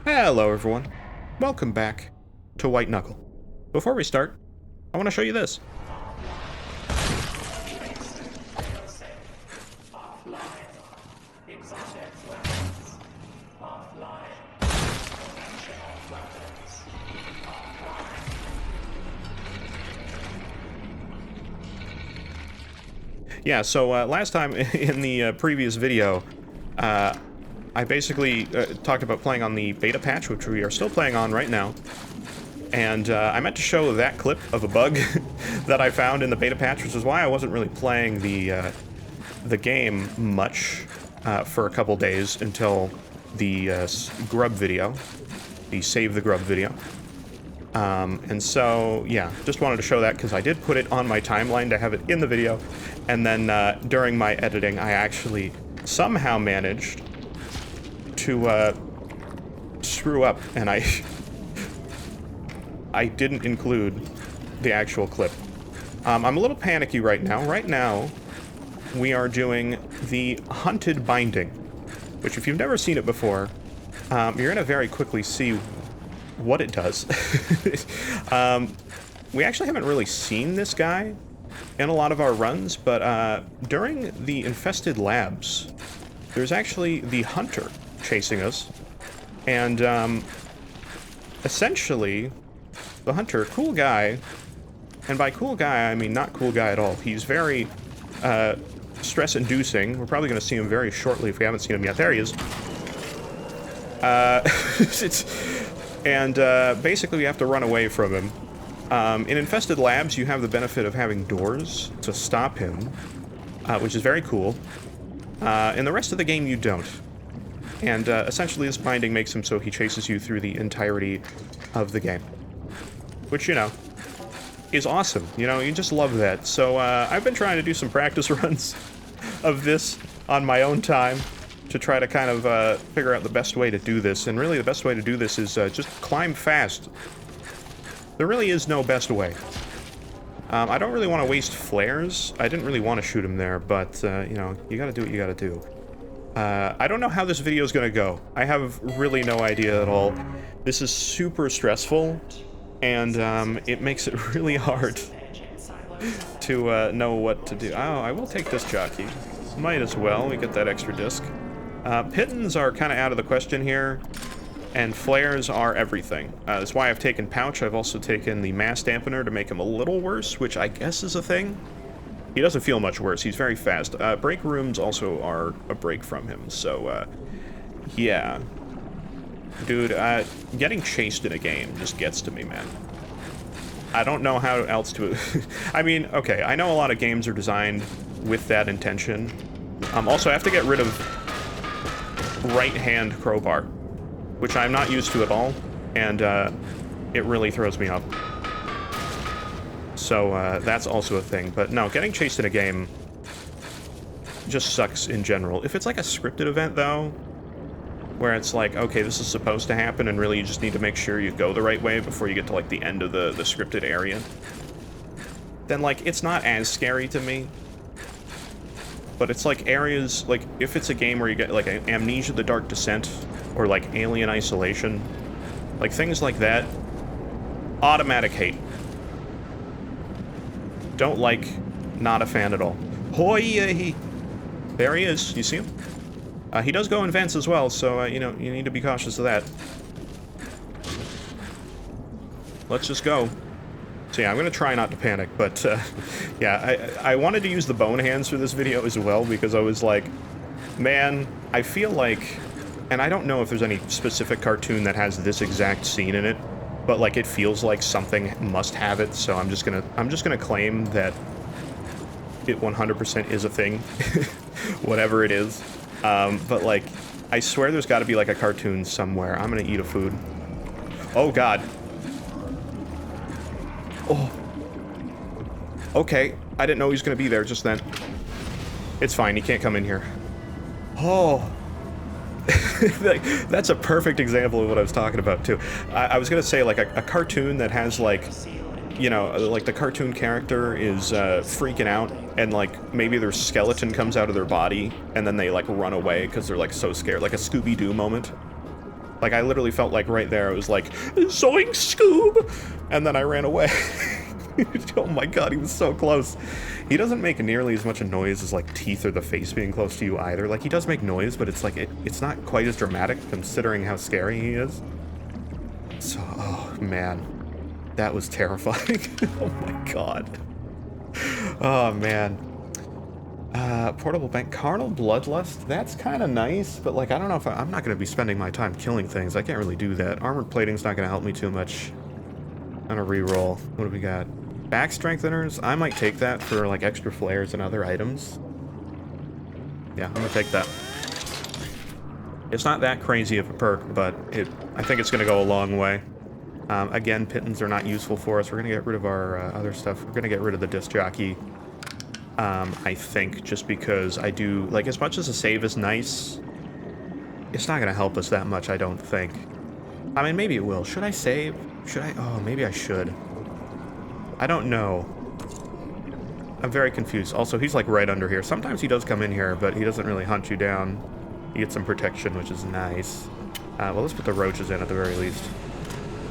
Hello everyone, welcome back to White Knuckle. Before we start, I want to show you this. Yeah, so last time in the previous video, I basically talked about playing on the beta patch, which we are still playing on right now. And I meant to show that clip of a bug that I found in the beta patch, which is why I wasn't really playing the game much for a couple days until the grub video, the Save the Grub video. And so, yeah, just wanted to show that because I did put it on my timeline to have it in the video, and then during my editing, I actually somehow managed to screw up, and I didn't include the actual clip. I'm a little panicky right now. Right now, we are doing the Hunted Binding, which if you've never seen it before, you're going to very quickly see what it does. We actually haven't really seen this guy in a lot of our runs, but during the infested labs, there's actually the hunter chasing us, and essentially, the hunter, cool guy, and by cool guy, I mean not cool guy at all. He's very stress-inducing. We're probably going to see him very shortly if we haven't seen him yet. There he is. And basically we have to run away from him. In infested labs, you have the benefit of having doors to stop him, which is very cool. In the rest of the game, you don't. And essentially this binding makes him so he chases you through the entirety of the game. Which, you know, is awesome. You know, you just love that. So I've been trying to do some practice runs of this on my own time, to try to kind of figure out the best way to do this. And really the best way to do this is just climb fast. There really is no best way. I don't really want to waste flares. I didn't really want to shoot him there, but, you know, you gotta do what you gotta do. I don't know how this video is gonna go. I have really no idea at all. This is super stressful, and it makes it really hard to know what to do. Oh, I will take this jockey. Might as well. We get that extra disc. Pittons are kind of out of the question here, and flares are everything. That's why I've taken Pouch. I've also taken the mass dampener to make him a little worse, which I guess is a thing. He doesn't feel much worse. He's very fast. Break rooms also are a break from him, so, yeah. Dude, getting chased in a game just gets to me, man. I don't know how else to... I mean, okay, I know a lot of games are designed with that intention. Also, I have to get rid of right-hand crowbar, which I'm not used to at all, and it really throws me off. So that's also a thing. But no, getting chased in a game just sucks in general. If it's like a scripted event, though, where it's like, okay, this is supposed to happen, and really you just need to make sure you go the right way before you get to, like, the end of the scripted area, then, like, it's not as scary to me. But it's like areas, like, if it's a game where you get, like, Amnesia the Dark Descent, or, like, Alien Isolation, like, things like that, automatic hate. Don't like, not a fan at all. Hoi! There he is, you see him? He does go in vents as well, so, you know, you need to be cautious of that. Let's just go. So yeah, I'm gonna try not to panic, but, yeah, I wanted to use the bone hands for this video as well, because I was like, man, I feel like, and I don't know if there's any specific cartoon that has this exact scene in it, but, like, it feels like something must have it, so I'm just gonna claim that it 100% is a thing, whatever it is. But, like, I swear there's gotta be, like, a cartoon somewhere. I'm gonna eat a food. Oh, God. Oh. Okay, I didn't know he was gonna be there just then. It's fine, he can't come in here. Oh. That's a perfect example of what I was talking about, too. I was gonna say, like, a cartoon that has, like, you know, like, the cartoon character is, freaking out, and, like, maybe their skeleton comes out of their body, and then they, like, run away because they're, like, so scared. Like a Scooby-Doo moment. Like, I literally felt like right there, it was like, Zoink Scoob! And then I ran away. Oh my god, he was so close. He doesn't make nearly as much noise as, like, teeth or the face being close to you either. Like, he does make noise, but it's like, it's not quite as dramatic considering how scary he is. So, oh man. That was terrifying. Oh my god. Oh man. Portable bank. Carnal Bloodlust. That's kind of nice, but like, I don't know if I'm not going to be spending my time killing things. I can't really do that. Armored plating's not going to help me too much. On a reroll. What do we got? Back strengtheners. I might take that for like extra flares and other items. Yeah, I'm going to take that. It's not that crazy of a perk, but I think it's going to go a long way. Again, pittons are not useful for us. We're going to get rid of our other stuff. We're going to get rid of the disc jockey. I think, just because I do, like, as much as a save is nice, it's not going to help us that much, I don't think. I mean, maybe it will. Should I save? Should I? Oh, maybe I should. I don't know. I'm very confused. Also, he's, like, right under here. Sometimes he does come in here, but he doesn't really hunt you down. You get some protection, which is nice. Well, let's put the roaches in at the very least.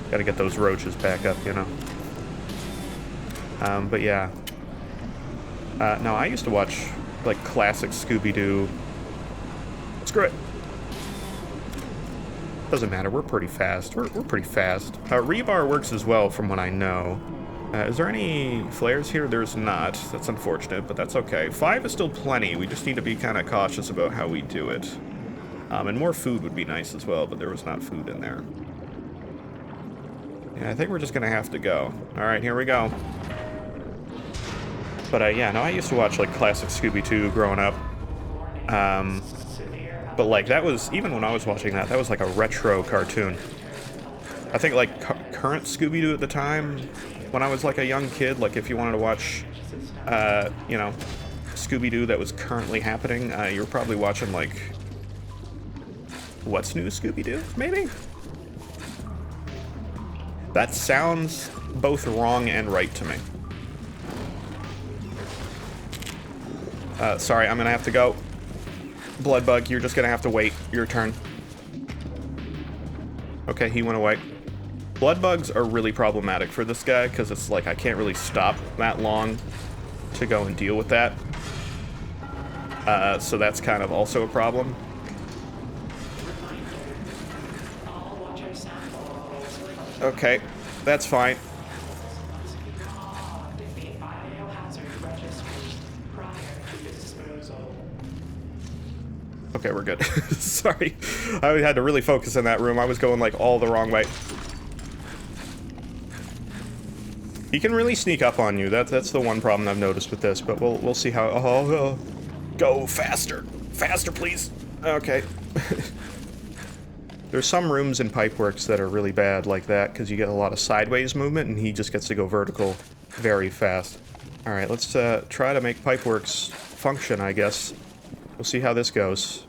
Gotta get those roaches back up, you know. But yeah. No, I used to watch, like, classic Scooby-Doo. Screw it. Doesn't matter, we're pretty fast. We're pretty fast. Rebar works as well, from what I know. Is there any flares here? There's not. That's unfortunate, but that's okay. 5 is still plenty. We just need to be kind of cautious about how we do it. And more food would be nice as well, but there was not food in there. Yeah, I think we're just gonna have to go. Alright, here we go. But yeah, no, I used to watch, like, classic Scooby-Doo growing up. But, like, that was, even when I was watching that, that was, like, a retro cartoon. I think, like, current Scooby-Doo at the time, when I was, like, a young kid, like, if you wanted to watch, you know, Scooby-Doo that was currently happening, you were probably watching, like, What's New Scooby-Doo, maybe? That sounds both wrong and right to me. Sorry, I'm gonna have to go. Bloodbug, you're just gonna have to wait your turn. Okay, he went away. Bloodbugs are really problematic for this guy, because it's like I can't really stop that long to go and deal with that. So that's kind of also a problem. Okay, that's fine. Okay, we're good. Sorry. I had to really focus in that room. I was going, like, all the wrong way. He can really sneak up on you. That's the one problem I've noticed with this, but we'll see how... Oh, go faster. Faster, please. Okay. There's some rooms in Pipeworks that are really bad like that, because you get a lot of sideways movement, and he just gets to go vertical very fast. Alright, let's try to make Pipeworks function, I guess. We'll see how this goes.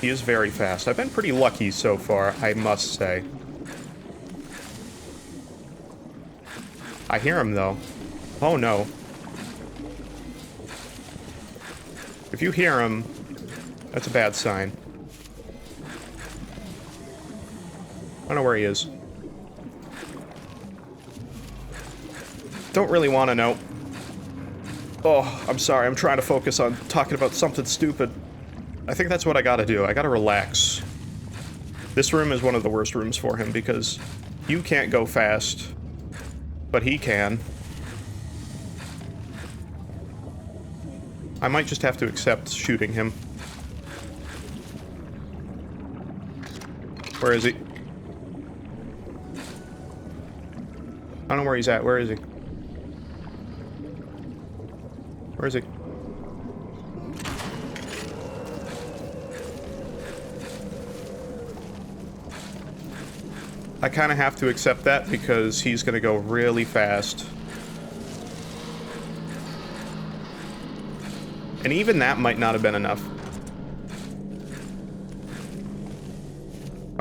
He is very fast. I've been pretty lucky so far, I must say. I hear him, though. Oh, no. If you hear him, that's a bad sign. I don't know where he is. Don't really want to know. Oh, I'm sorry. I'm trying to focus on talking about something stupid. I think that's what I gotta do. I gotta relax. This room is one of the worst rooms for him because you can't go fast, but he can. I might just have to accept shooting him. Where is he? I don't know where he's at. Where is he? Where is he? I kind of have to accept that because he's going to go really fast. And even that might not have been enough.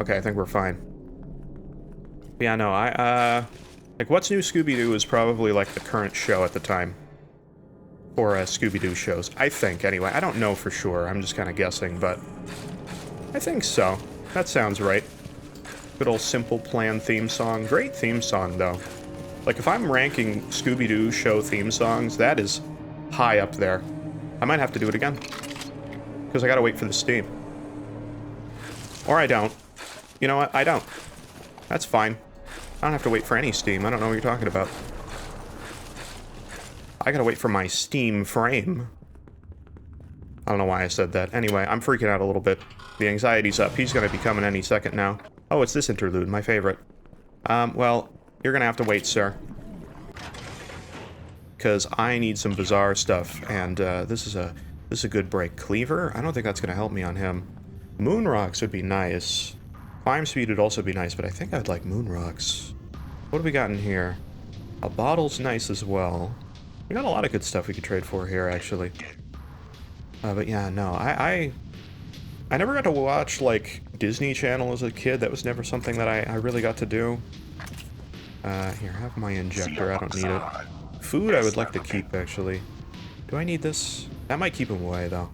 Okay, I think we're fine. Yeah, no, like, What's New Scooby-Doo is probably, like, the current show at the time. For Scooby-Doo shows. I think, anyway. I don't know for sure. I'm just kind of guessing, but... I think so. That sounds right. Good old Simple Plan theme song. Great theme song, though. Like, if I'm ranking Scooby-Doo show theme songs, that is high up there. I might have to do it again. Because I gotta wait for the Steam. Or I don't. You know what? I don't. That's fine. I don't have to wait for any Steam. I don't know what you're talking about. I gotta wait for my Steam frame. I don't know why I said that. Anyway, I'm freaking out a little bit. The anxiety's up. He's gonna be coming any second now. Oh, it's this interlude, my favorite. Well, you're gonna have to wait, sir. Because I need some bizarre stuff, and this is a good break. Cleaver? I don't think that's gonna help me on him. Moon rocks would be nice. Climb speed would also be nice, but I think I'd like moon rocks. What have we got in here? A bottle's nice as well. We got a lot of good stuff we could trade for here, actually. But yeah, no, I never got to watch, like, Disney Channel as a kid. That was never something that I really got to do. Here, have my injector. I don't need it. Food I would like to keep, actually. Do I need this? That might keep him away, though.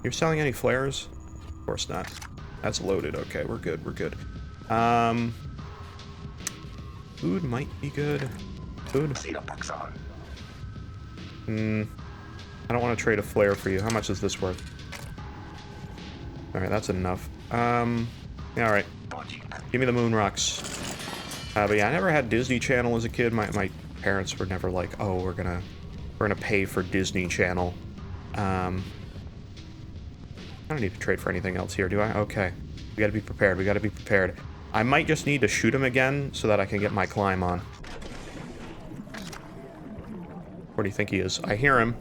You're selling any flares? Of course not. That's loaded. Okay, we're good, we're good. Food might be good. Food? I don't want to trade a flare for you. How much is this worth? Alright, that's enough. Yeah, alright. Give me the moon rocks. But yeah, I never had Disney Channel as a kid. My parents were never like, oh, we're gonna pay for Disney Channel. I don't need to trade for anything else here, do I? Okay. We gotta be prepared, we gotta be prepared. I might just need to shoot him again so that I can get my climb on. Where do you think he is? I hear him.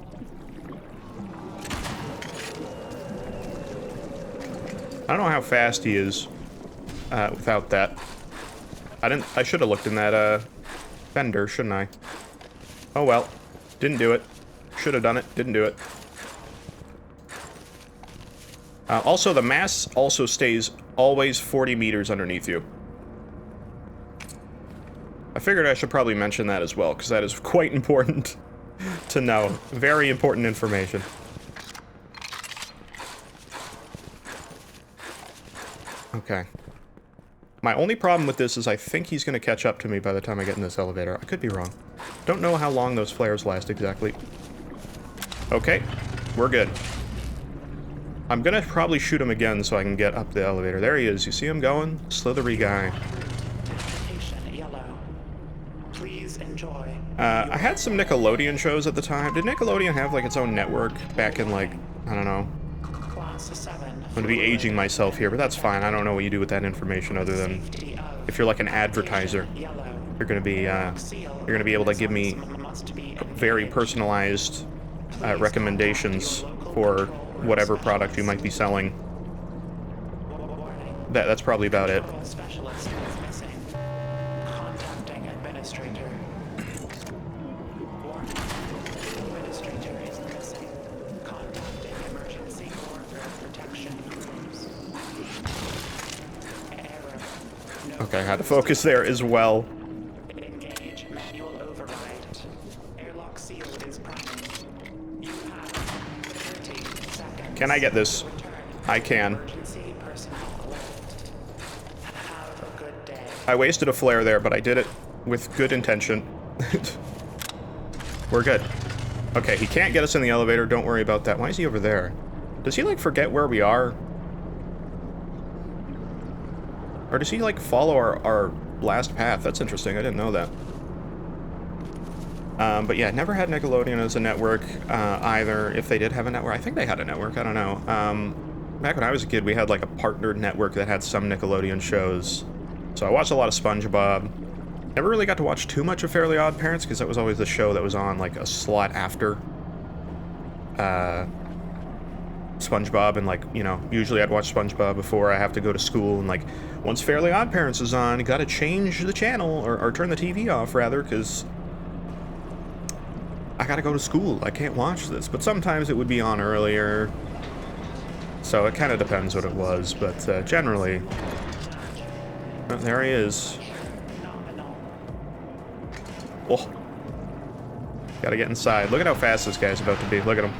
I don't know how fast he is without that. I should have looked in that fender, shouldn't I? Oh well. Didn't do it. Should have done it. Didn't do it. Also, the mass also stays always 40 meters underneath you. I figured I should probably mention that as well, because that is quite important to know. Very important information. Okay. My only problem with this is I think he's going to catch up to me by the time I get in this elevator. I could be wrong. Don't know how long those flares last exactly. Okay. We're good. I'm going to probably shoot him again so I can get up the elevator. There he is. You see him going? Slithery guy. Please enjoy. I had some Nickelodeon shows at the time. Did Nickelodeon have, like, its own network back in, like, I don't know. I'm gonna be aging myself here, but that's fine. I don't know what you do with that information other than if you're like an advertiser, you're gonna be able to give me very personalized recommendations for whatever product you might be selling. That's probably about it. Okay, I had to focus there as well. Engage manual override. Airlock seal is primed. You have 30 seconds. Can I get this? I can. Emergency personnel alert. Have a good day. I wasted a flare there, but I did it with good intention. We're good. Okay, he can't get us in the elevator. Don't worry about that. Why is he over there? Does he, like, forget where we are? Or does he, like, follow our last path? That's interesting. I didn't know that. But yeah, never had Nickelodeon as a network, either. If they did have a network. I think they had a network. I don't know. Back when I was a kid, we had, like, a partnered network that had some Nickelodeon shows. So I watched a lot of SpongeBob. Never really got to watch too much of Fairly Odd Parents, because that was always the show that was on, like, a slot after SpongeBob, and, like, you know, usually I'd watch SpongeBob before I have to go to school, and, like, once Fairly Odd Parents is on, you gotta change the channel, or turn the TV off, rather, because I gotta go to school. I can't watch this. But sometimes it would be on earlier, so it kind of depends what it was, but generally... Oh, there he is. Oh. Gotta get inside. Look at how fast this guy's about to be. Look at him.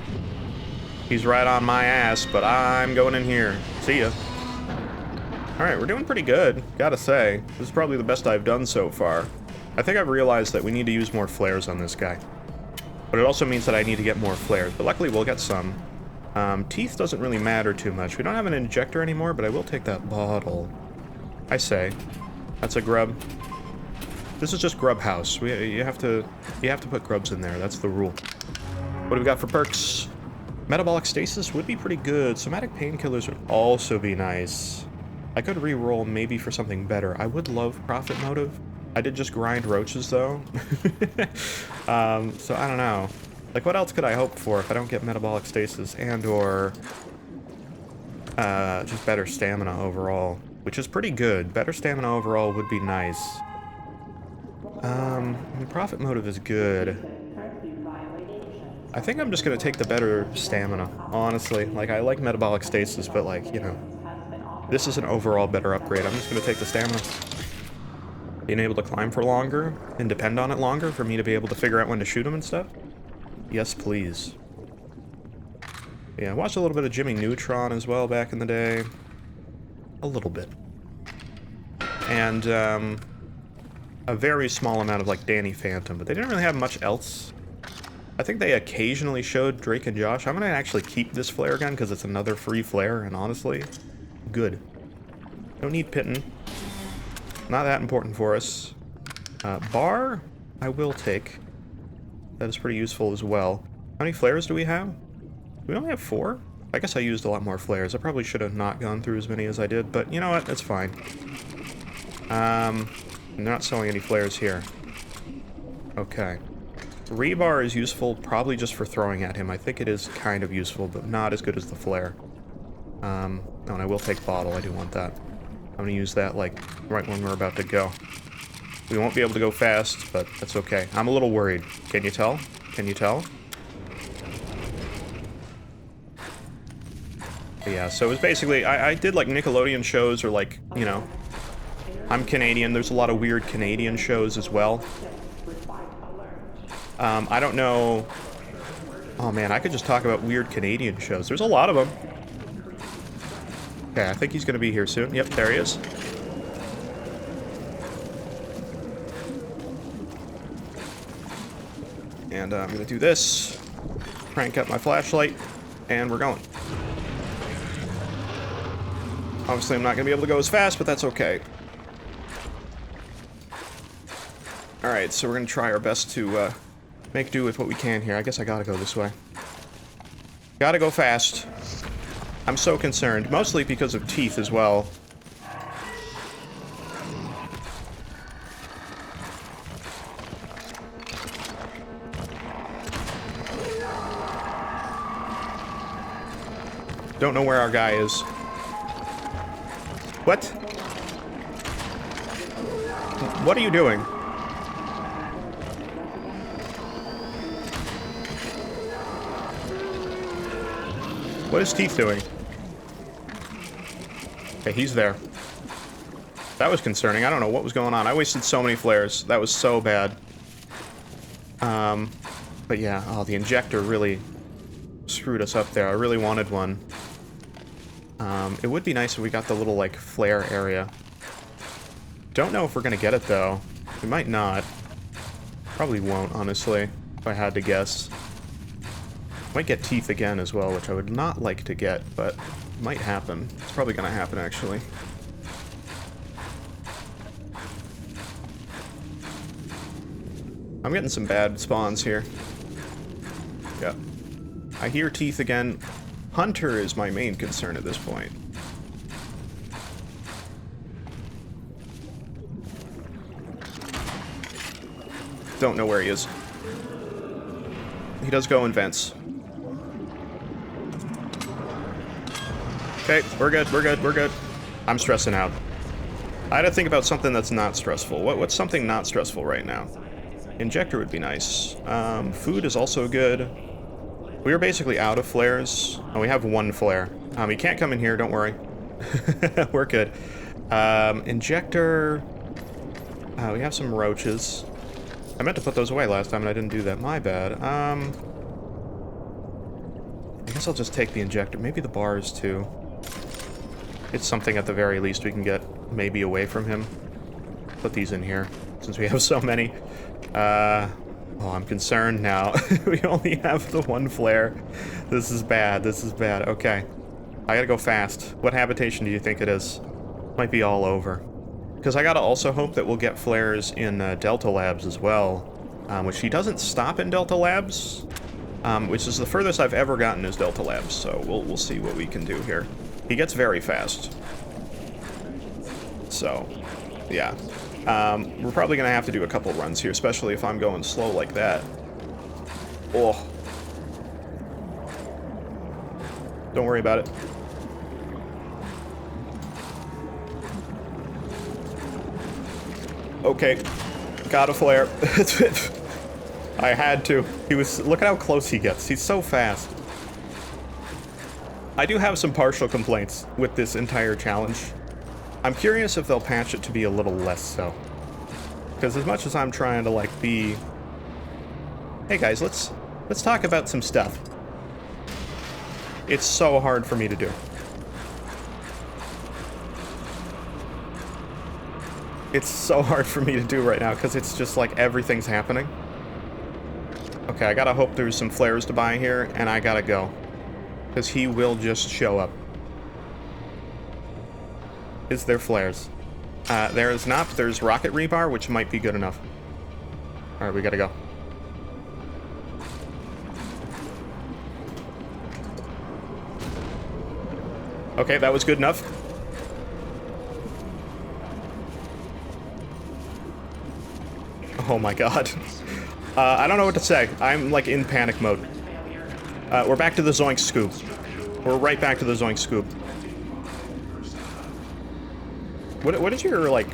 He's right on my ass, but I'm going in here. See ya. Alright, we're doing pretty good, gotta say. This is probably the best I've done so far. I think I've realized that we need to use more flares on this guy. But it also means that I need to get more flares, but luckily we'll get some. Teeth doesn't really matter too much. We don't have an injector anymore, but I will take that bottle. I say. That's a grub. This is just grub house. You have to put grubs in there, that's the rule. What do we got for perks? Metabolic stasis would be pretty good. Somatic painkillers would also be nice. I could re-roll maybe for something better. I would love profit motive. I did just grind roaches though. So I don't know. Like what else could I hope for if I don't get metabolic stasis and or just better stamina overall, which is pretty good. Better stamina overall would be nice. I mean, profit motive is good. I think I'm just gonna take the better stamina, honestly. Like, I like metabolic stasis, but like, you know, this is an overall better upgrade. I'm just gonna take the stamina. Being able to climb for longer and depend on it longer for me to be able to figure out when to shoot them and stuff. Yes, please. Yeah, I watched a little bit of Jimmy Neutron as well back in the day. A little bit. And, a very small amount of, like, Danny Phantom, but they didn't really have much else. I think they occasionally showed Drake and Josh. I'm gonna actually keep this flare gun because it's another free flare, and honestly, good. Don't need Pitten. Not that important for us. Bar, I will take. That is pretty useful as well. How many flares do we have? We only have 4? I guess I used a lot more flares. I probably should have not gone through as many as I did, but you know what? It's fine. They're not selling any flares here. Okay. Rebar is useful probably just for throwing at him. I think it is kind of useful, but not as good as the flare. Oh, and I will take bottle. I do want that. I'm gonna use that, like, right when we're about to go. We won't be able to go fast, but that's okay. I'm a little worried. Can you tell? Can you tell? But yeah, so it was basically... I did, like, Nickelodeon shows or, like, you know... I'm Canadian. There's a lot of weird Canadian shows as well. I don't know... Oh, man, I could just talk about weird Canadian shows. There's a lot of them. Okay, I think he's gonna be here soon. Yep, there he is. And I'm gonna do this. Crank up my flashlight. And we're going. Obviously, I'm not gonna be able to go as fast, but that's okay. Alright, so we're gonna try our best to make do with what we can here. I guess I gotta go this way. Gotta go fast. I'm so concerned, mostly because of teeth as well. Don't know where our guy is. What? What are you doing? What is Teeth doing? Okay, he's there. That was concerning. I don't know what was going on. I wasted so many flares. That was so bad. But yeah, oh, the injector really screwed us up there. I really wanted one. It would be nice if we got the little, like, flare area. Don't know if we're gonna get it, though. We might not. Probably won't, honestly, if I had to guess. Might get Teeth again as well, which I would not like to get, but might happen. It's probably gonna happen, actually. I'm getting some bad spawns here. Yep. I hear Teeth again. Hunter is my main concern at this point. Don't know where he is. He does go in vents. Okay, we're good, we're good, we're good. I'm stressing out. I had to think about something that's not stressful. What's something not stressful right now? Injector would be nice. Food is also good. We were basically out of flares. Oh, we have one flare. He can't come in here, don't worry. We're good. Injector... we have some roaches. I meant to put those away last time and I didn't do that. My bad. I guess I'll just take the injector. Maybe the bars, too. It's something at the very least we can get maybe away from him. Put these in here, since we have so many. Oh, I'm concerned now. We only have the one flare. This is bad, this is bad. Okay. I gotta go fast. What habitation do you think it is? Might be all over. Because I gotta also hope that we'll get flares in Delta Labs as well. Which he doesn't stop in Delta Labs. Which is the furthest I've ever gotten is Delta Labs. So we'll see what we can do here. He gets very fast. So, yeah. We're probably gonna have to do a couple runs here, especially if I'm going slow like that. Oh. Don't worry about it. Okay. Got a flare. I had to. Look at how close he gets. He's so fast. I do have some partial complaints with this entire challenge. I'm curious if they'll patch it to be a little less so. Because as much as I'm trying to, like, be... Hey guys, let's talk about some stuff. It's so hard for me to do. It's so hard for me to do right now, because it's just like everything's happening. Okay, I gotta hope there's some flares to buy here, and I gotta go. Because he will just show up. Is there flares? There is not. There's rocket rebar, which might be good enough. Alright, we gotta go. Okay, that was good enough. Oh my god. I don't know what to say. I'm, like, in panic mode. We're back to the Zoink Scoop. We're right back to the Zoink Scoop. What is your, like,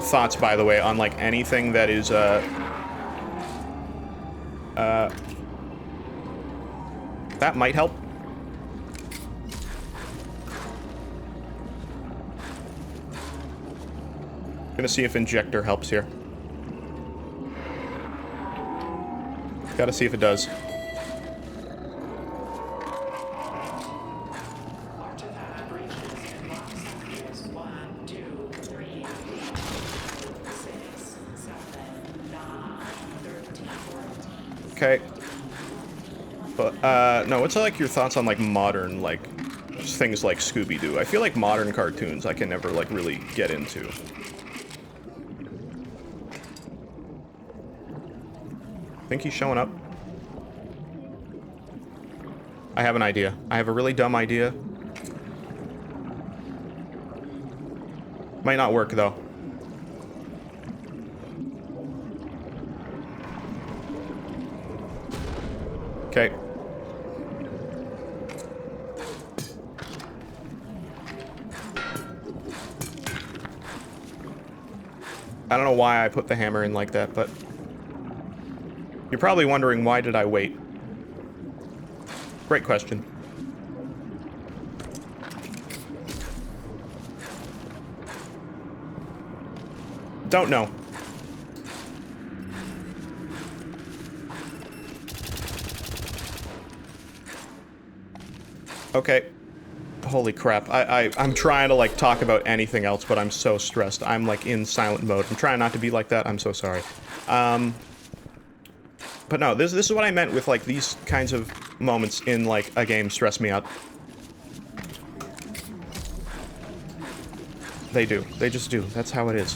thoughts, by the way, on, like, anything that is, that might help? Gonna see if Injector helps here. Gotta see if it does. Okay. But, no, what's, like, your thoughts on, like, modern, like, things like Scooby-Doo? I feel like modern cartoons I can never, like, really get into. Think he's showing up? I have an idea. I have a really dumb idea. Might not work, though. Okay. I don't know why I put the hammer in like that, but... You're probably wondering, why did I wait? Great question. Don't know. Okay. Holy crap. I'm trying to, like, talk about anything else, but I'm so stressed. I'm, like, in silent mode. I'm trying not to be like that. I'm so sorry. But no, this is what I meant with, like, these kinds of moments in, like, a game stress me out. They do. They just do. That's how it is.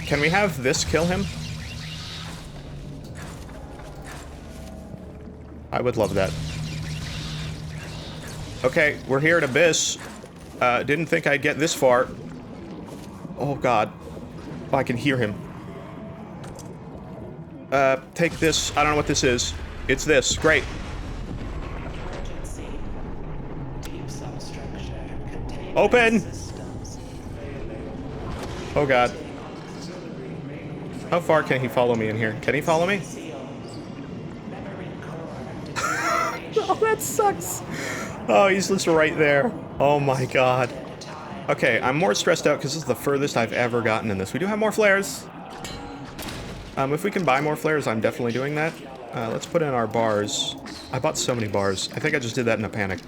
Can we have this kill him? I would love that. Okay, we're here at Abyss. Didn't think I'd get this far. Oh, God. Oh, I can hear him. Take this. I don't know what this is. It's this. Great. Open! Oh, God. How far can he follow me in here? Can he follow me? Oh, that sucks. Oh, he's just right there. Oh, my God. Okay, I'm more stressed out because this is the furthest I've ever gotten in this. We do have more flares. If we can buy more flares, I'm definitely doing that. Let's put in our bars. I bought so many bars. I think I just did that in a panic.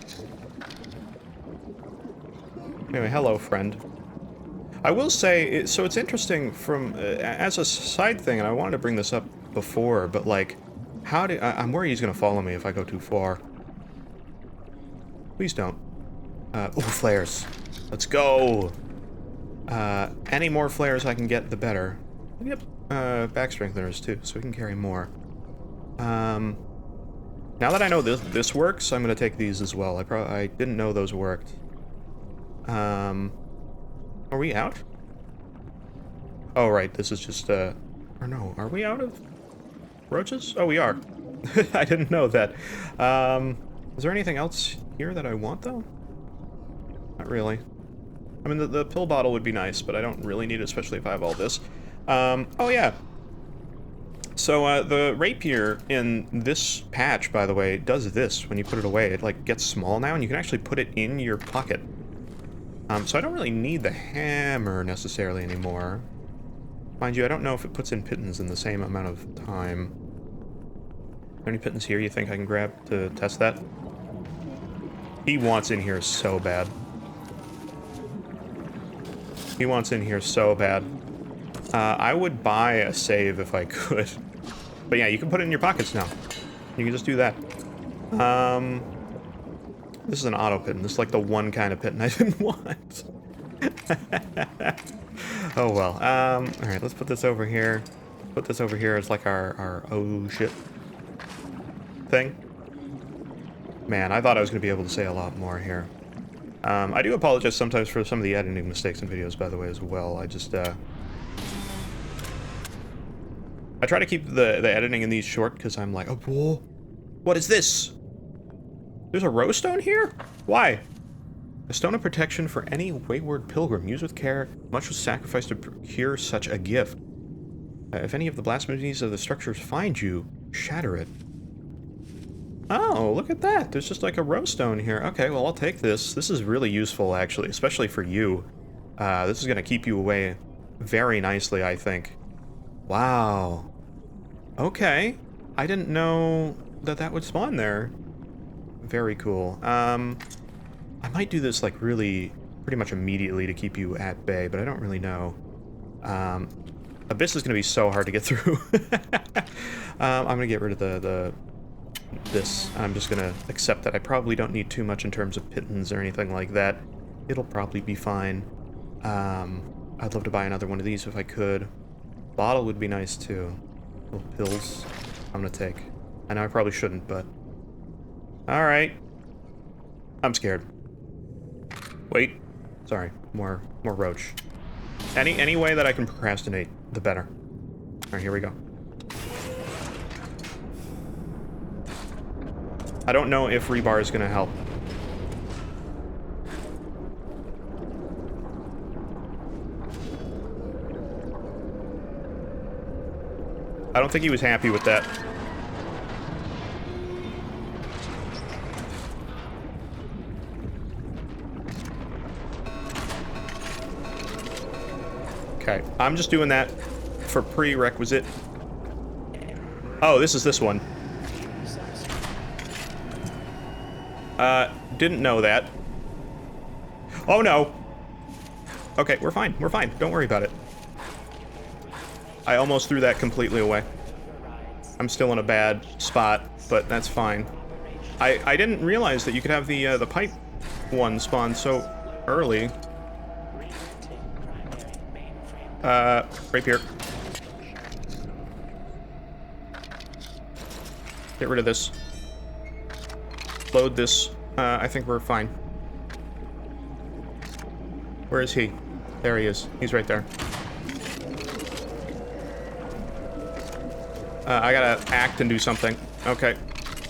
Anyway, hello, friend. I will say, so it's interesting from, as a side thing, and I wanted to bring this up before, but like, I'm worried he's gonna follow me if I go too far. Please don't. Ooh, flares. Let's go! Any more flares I can get, the better. Yep, back strengtheners too, so we can carry more. Now that I know this works, I'm gonna take these as well. I didn't know those worked. Are we out? Oh, right, this is just, or no, are we out of roaches? Oh, we are. I didn't know that. Is there anything else here that I want, though? Not really. I mean, the pill bottle would be nice, but I don't really need it, especially if I have all this. Oh, yeah. So, the rapier in this patch, by the way, does this when you put it away. It, like, gets small now, and you can actually put it in your pocket. So I don't really need the hammer necessarily anymore. Mind you, I don't know if it puts in pittance in the same amount of time. Are there any pittance here you think I can grab to test that? He wants in here so bad. He wants in here so bad. I would buy a save if I could. But yeah, you can put it in your pockets now. You can just do that. This is an auto pitten. This is like the one kind of pitten I didn't want. Oh well. Alright, let's put this over here. Put this over here as like our oh shit thing. Man, I thought I was going to be able to say a lot more here. I do apologize sometimes for some of the editing mistakes in videos, by the way, as well. I just, I try to keep the editing in these short, because I'm like, oh, whoa, what is this? There's a rose stone here? Why? A stone of protection for any wayward pilgrim. Used with care, much was sacrificed to procure such a gift. If any of the blasphemies of the structures find you, shatter it. Oh, look at that. There's just like a rose stone here. Okay, well, I'll take this. This is really useful, actually, especially for you. This is going to keep you away very nicely, I think. Wow. Okay. I didn't know that that would spawn there. Very cool. I might do this, like, really pretty much immediately to keep you at bay, but I don't really know. Abyss is going to be so hard to get through. I'm going to get rid of this. I'm just going to accept that I probably don't need too much in terms of pittance or anything like that. It'll probably be fine. I'd love to buy another one of these if I could. Bottle would be nice, too. Little pills I'm going to take. I know I probably shouldn't, but... Alright. I'm scared. Wait. Sorry. More roach. Any way that I can procrastinate, the better. Alright, here we go. I don't know if rebar is gonna help. I don't think he was happy with that. Okay, I'm just doing that for prerequisite. Oh, this is this one. Didn't know that. Oh no! Okay, we're fine, don't worry about it. I almost threw that completely away. I'm still in a bad spot, but that's fine. I didn't realize that you could have the pipe one spawn so early. Right here. Get rid of this. Load this. I think we're fine. Where is he? There he is. He's right there. I gotta act and do something. Okay,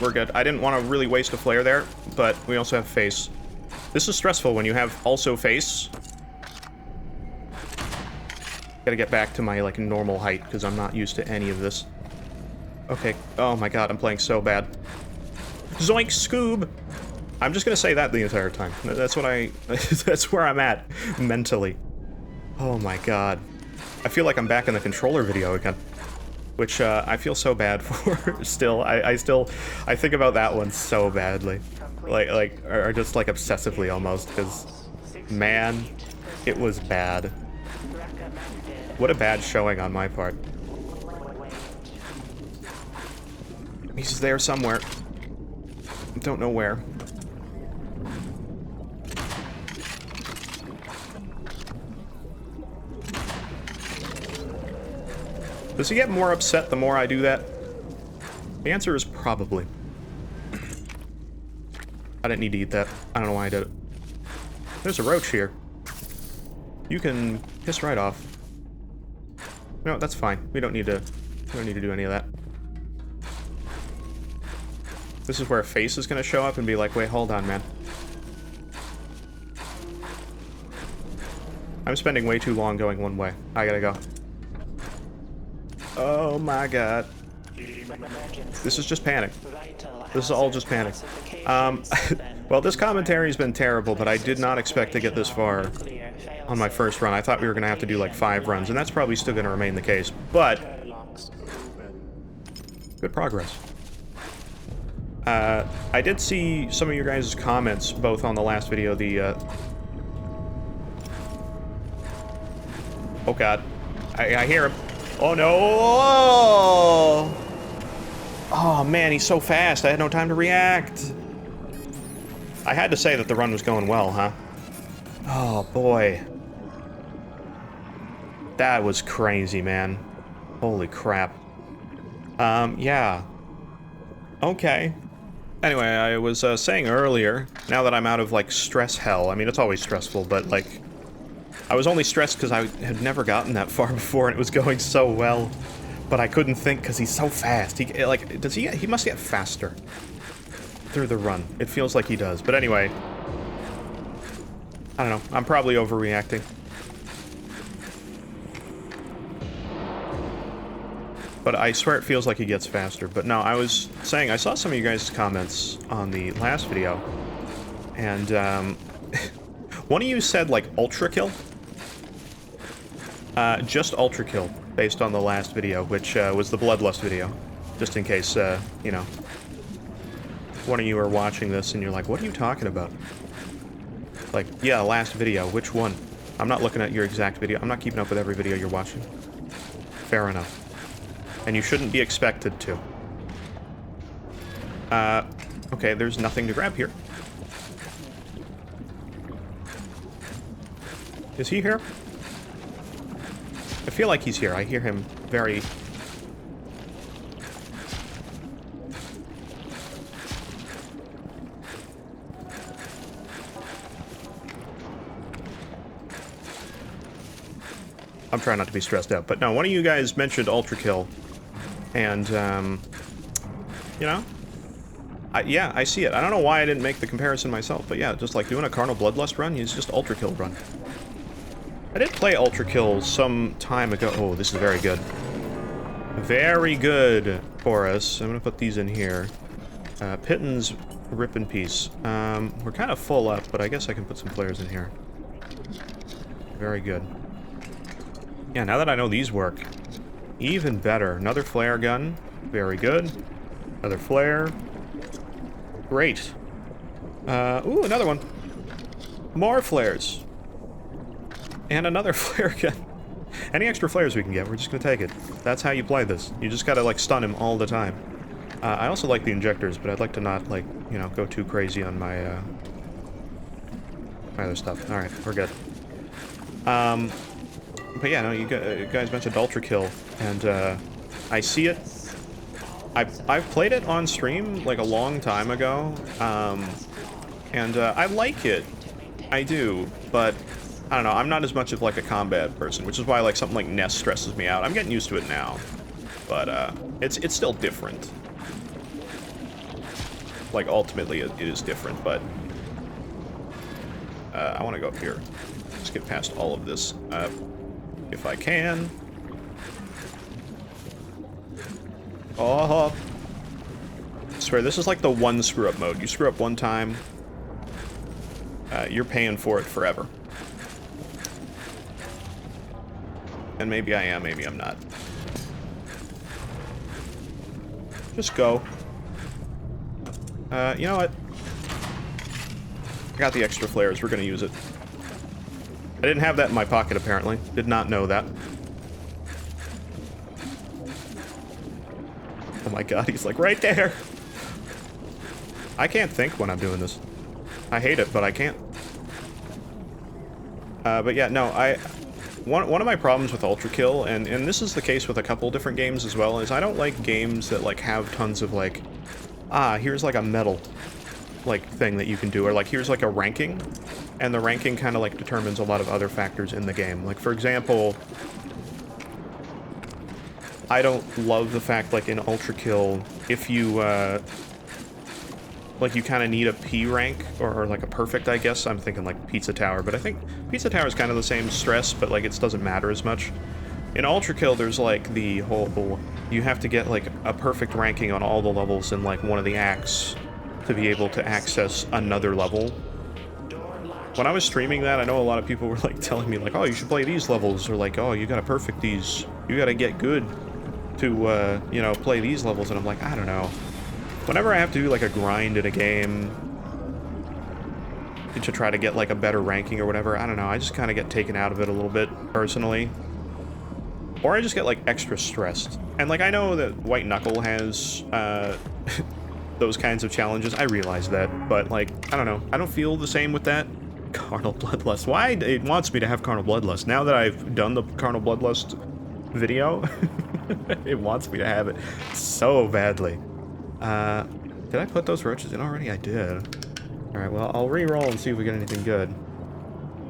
we're good. I didn't want to really waste a flare there, but we also have face. This is stressful when you have also face. Gotta get back to my, like, normal height, because I'm not used to any of this. Okay. Oh my god, I'm playing so bad. Zoink, Scoob! I'm just gonna say that the entire time. That's what that's where I'm at, mentally. Oh my god. I feel like I'm back in the controller video again. Which, I feel so bad for, still. I think about that one so badly. Like, or just, like, obsessively, almost, because Man, it was bad. What a bad showing on my part. He's there somewhere. Don't know where. Does he get more upset the more I do that? The answer is probably. I didn't need to eat that. I don't know why I did it. There's a roach here. You can piss right off. No, that's fine. We don't need to do any of that. This is where a face is gonna show up and be like, wait, hold on, man. I'm spending way too long going one way. I gotta go. Oh my god. This is just panic. This is all just panic. Well, this commentary's been terrible, but I did not expect to get this far on my first run. I thought we were gonna have to do like 5 runs, and that's probably still gonna remain the case, but good progress. I did see some of your guys' comments, both on the last video, oh god. I hear him. Oh no! Oh man, he's so fast, I had no time to react. I had to say that the run was going well, huh? Oh boy. That was crazy, man. Holy crap. Yeah. Okay. Anyway, I was saying earlier, now that I'm out of, like, stress hell, I mean, it's always stressful, but, like, I was only stressed because I had never gotten that far before and it was going so well. But I couldn't think because he's so fast. He, like, he must get faster through the run. It feels like he does. But anyway, I don't know. I'm probably overreacting. But I swear it feels like he gets faster. But no, I was saying, I saw some of you guys' comments on the last video. And, one of you said, like, Ultra Kill? Just Ultra Kill, based on the last video, which, was the Bloodlust video. Just in case, you know, one of you are watching this and you're like, what are you talking about? Like, yeah, last video, which one? I'm not looking at your exact video. I'm not keeping up with every video you're watching. Fair enough. And you shouldn't be expected to. Okay, there's nothing to grab here. Is he here? I feel like he's here. I hear him very... I'm trying not to be stressed out. But no, one of you guys mentioned Ultra Kill. And, you know? Yeah, I see it. I don't know why I didn't make the comparison myself. But yeah, just like doing a Carnal Bloodlust run, it's just Ultra Kill run. I did play Ultra Kill some time ago. Oh, this is very good. Very good for us. I'm gonna put these in here. Pitton's Rip in Peace. We're kind of full up, but I guess I can put some flares in here. Very good. Yeah, now that I know these work, even better. Another flare gun. Very good. Another flare. Great. Ooh, another one. More flares. And another flare gun. Any extra flares we can get, we're just gonna take it. That's how you play this. You just gotta, like, stun him all the time. I also like the injectors, but I'd like to not, like, you know, go too crazy on my, my other stuff. Alright, we're good. But yeah, no, you guys mentioned Ultra Kill, and, I see it. I've played it on stream, like, a long time ago, and, I like it. I do, but... I don't know, I'm not as much of, like, a combat person, which is why, like, something like Nest stresses me out. I'm getting used to it now, but, it's still different. Like, ultimately, it is different, but... I want to go up here. Let's get past all of this, if I can. Oh! I swear, this is like the one screw-up mode. You screw up one time, you're paying for it forever. And maybe I am, maybe I'm not. Just go. You know what? I got the extra flares, we're gonna use it. I didn't have that in my pocket, apparently. Did not know that. Oh my god, he's like right there! I can't think when I'm doing this. I hate it, but I can't. But yeah, no, one of my problems with Ultra Kill, and this is the case with a couple different games as well, is I don't like games that, like, have tons of, like, here's, like, a medal, like, thing that you can do, or, like, here's, like, a ranking, and the ranking kind of, like, determines a lot of other factors in the game. Like, for example, I don't love the fact, like, in Ultra Kill, if you, like, you kind of need a P rank, or like a perfect, I guess. I'm thinking like Pizza Tower, but I think Pizza Tower is kind of the same stress, but like it doesn't matter as much. In Ultra Kill, there's like the whole, you have to get like a perfect ranking on all the levels in like one of the acts to be able to access another level. When I was streaming that, I know a lot of people were like telling me like, oh, you should play these levels, or like, oh, you gotta perfect these, you gotta get good to, you know, play these levels, and I'm like, I don't know. Whenever I have to do, like, a grind in a game to try to get, like, a better ranking or whatever, I don't know, I just kind of get taken out of it a little bit, personally. Or I just get, like, extra stressed. And, like, I know that White Knuckle has, those kinds of challenges, I realize that, but, like, I don't know, I don't feel the same with that. Carnal Bloodlust. Why? It wants me to have Carnal Bloodlust. Now that I've done the Carnal Bloodlust video, it wants me to have it so badly. Did I put those roaches in already? I did. Alright, well, I'll re-roll and see if we get anything good.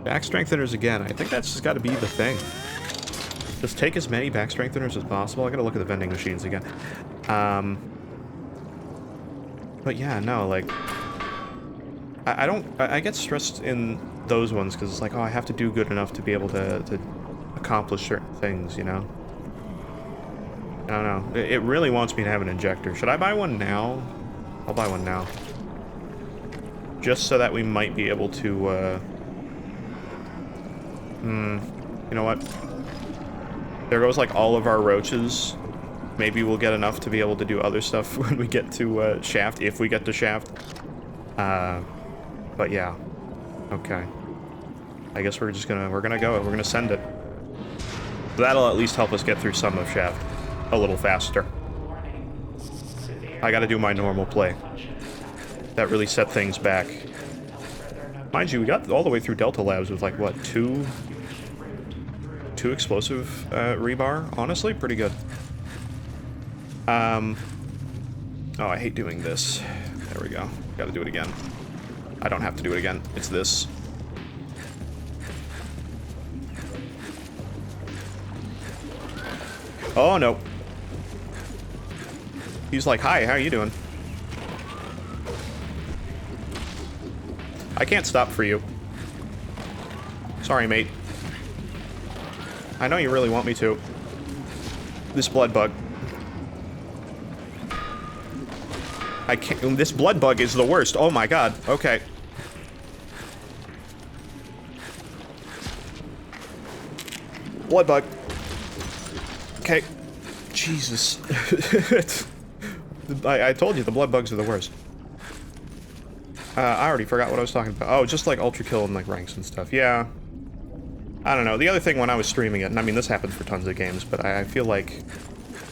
Back strengtheners again. I think that's just gotta be the thing. Just take as many back strengtheners as possible. I gotta look at the vending machines again. But yeah, no, like... I get stressed in those ones, because it's like, oh, I have to do good enough to be able to accomplish certain things, you know? I don't know. It really wants me to have an injector. Should I buy one now? I'll buy one now. Just so that we might be able to, you know what? There goes, like, all of our roaches. Maybe we'll get enough to be able to do other stuff when we get to, Shaft, if we get to Shaft. But yeah. Okay. I guess we're gonna send it. That'll at least help us get through some of Shaft a little faster. I gotta do my normal play. That really set things back. Mind you, we got all the way through Delta Labs with, like, what, two explosive rebar? Honestly, pretty good. Oh, I hate doing this. There we go. Gotta do it again. I don't have to do it again. It's this. Oh, no. He's like, hi, how are you doing? I can't stop for you. Sorry, mate. I know you really want me to. This blood bug. I can't. This blood bug is the worst. Oh my god. Okay. Blood bug. Okay. Jesus. I told you, the blood bugs are the worst. I already forgot what I was talking about. Oh, just like Ultra Kill and like ranks and stuff. Yeah. I don't know. The other thing when I was streaming it, and I mean this happens for tons of games, but I feel like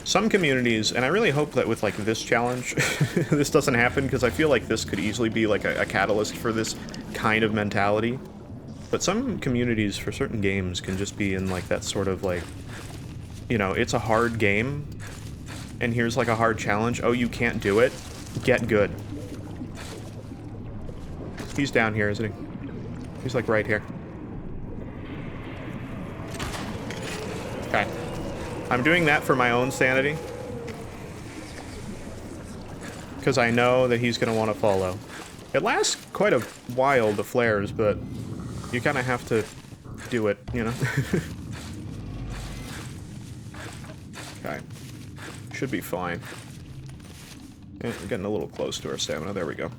some communities, and I really hope that with like this challenge, this doesn't happen, because I feel like this could easily be like a catalyst for this kind of mentality. But some communities for certain games can just be in like that sort of like, you know, it's a hard game, and here's like a hard challenge. Oh, you can't do it? Get good. He's down here, isn't he? He's like right here. Okay. I'm doing that for my own sanity. Because I know that he's going to want to follow. It lasts quite a while, the flares, but you kind of have to do it, you know? Okay. Should be fine. We're getting a little close to our stamina. There we go.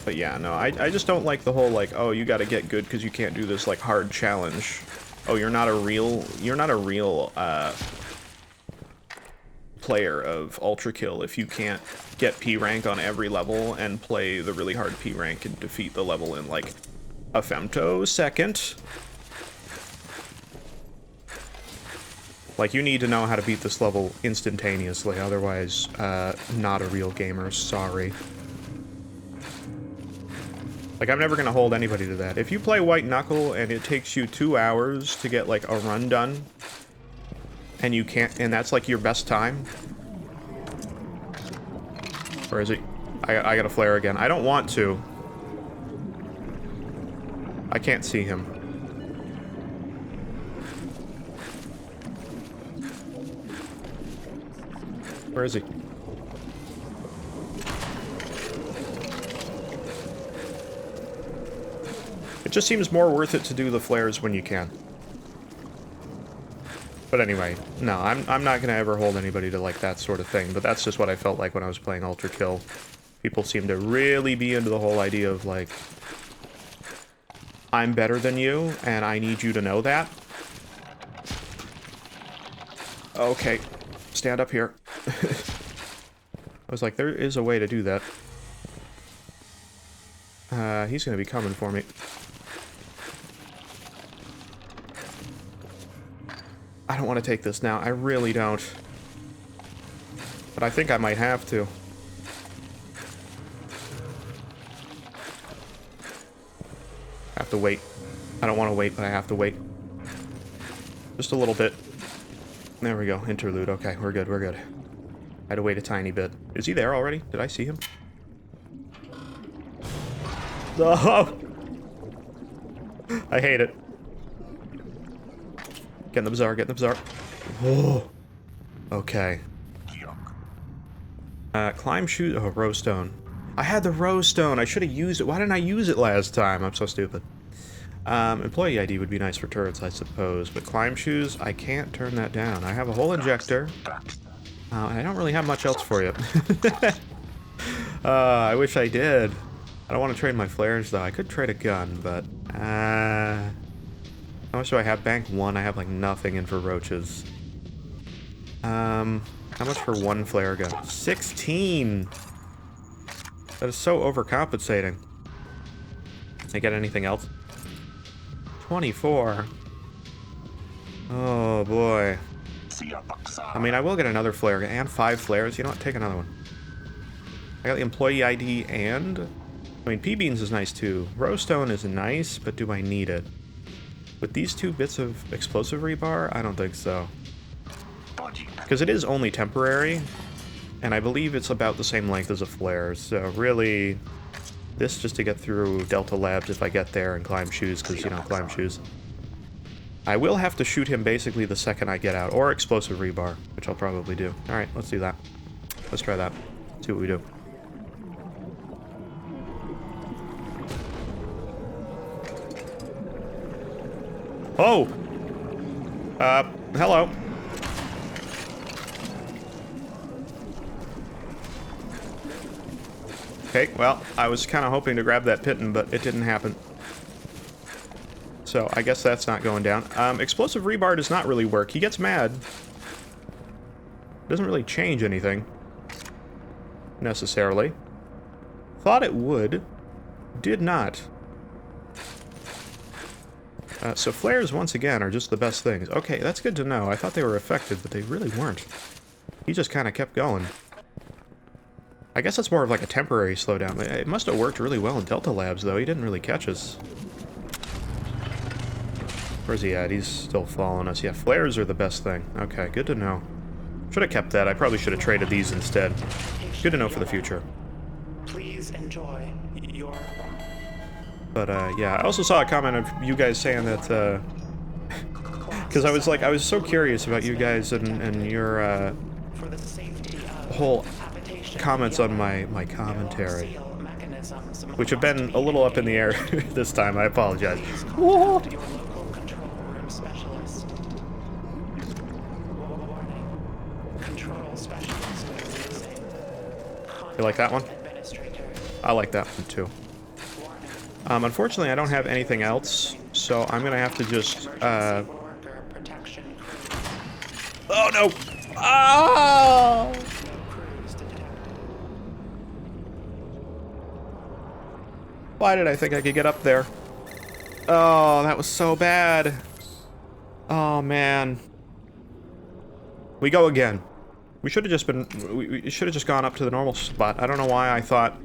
But yeah, no, I just don't like the whole, like, oh, you gotta get good because you can't do this, like, hard challenge. Oh, you're not a real player of Ultra Kill if you can't get P rank on every level and play the really hard P rank and defeat the level in, like, A femtosecond. Like, you need to know how to beat this level instantaneously, otherwise, not a real gamer, sorry. Like, I'm never gonna hold anybody to that. If you play White Knuckle and it takes you 2 hours to get, like, a run done, and you can't, and that's, like, your best time. Where is he? I got a flare again. I don't want to. I can't see him. Where is he? It just seems more worth it to do the flares when you can. But anyway, no, I'm not gonna ever hold anybody to like that sort of thing, but that's just what I felt like when I was playing Ultra Kill. People seem to really be into the whole idea of like, I'm better than you, and I need you to know that. Okay, stand up here. I was like, there is a way to do that. He's gonna be coming for me. I don't want to take this now. I really don't. But I think I might have to. I have to wait. I don't want to wait, but I have to wait. Just a little bit. There we go. Interlude. Okay, we're good. We're good. I had to wait a tiny bit. Is he there already? Did I see him? Oh! I hate it. Getting the bazaar, getting the bazaar. Oh. Okay. Climb, shoot. Oh, rose stone. I had the rose stone. I should have used it. Why didn't I use it last time? I'm so stupid. Employee ID would be nice for turrets, I suppose. But climb shoes, I can't turn that down. I have a whole injector. I don't really have much else for you. I wish I did. I don't want to trade my flares, though. I could trade a gun, but... how much do I have? Bank 1. I have, like, nothing in for roaches. How much for one flare gun? 16! That is so overcompensating. Can I get anything else? 24. Oh, boy. I mean, I will get another flare gun and 5 flares. You know what? Take another one. I got the employee ID and... I mean, P-Beans is nice, too. Rose stone is nice, but do I need it? With these 2 bits of explosive rebar? I don't think so. Because it is only temporary, and I believe it's about the same length as a flare, so really, this just to get through Delta Labs if I get there and climb shoes, because, you know, climb shoes. I will have to shoot him basically the second I get out, or explosive rebar, which I'll probably do. Alright, let's do that. Let's try that. See what we do. Oh! Hello. Okay, well, I was kind of hoping to grab that Pitten, but it didn't happen. So, I guess that's not going down. Explosive rebar does not really work. He gets mad. Doesn't really change anything. Necessarily. Thought it would. Did not. So flares, once again, are just the best things. Okay, that's good to know. I thought they were effective, but they really weren't. He just kind of kept going. I guess it's more of like a temporary slowdown. It must have worked really well in Delta Labs, though. He didn't really catch us. Where's he at? He's still following us. Yeah, flares are the best thing. Okay, good to know. Should have kept that. I probably should have traded these instead. Good to know for the future. Please enjoy your... But, yeah, I also saw a comment of you guys saying that, because I was so curious about you guys and your, whole comments on my commentary, which have been a little up in the air this time. I apologize. Whoa. You like that one? I like that one, too. Unfortunately, I don't have anything else, so I'm gonna have to just, Oh, no! Oh! Why did I think I could get up there? Oh, that was so bad. Oh, man. We go again. We should have just been... We should have just gone up to the normal spot. I don't know why I thought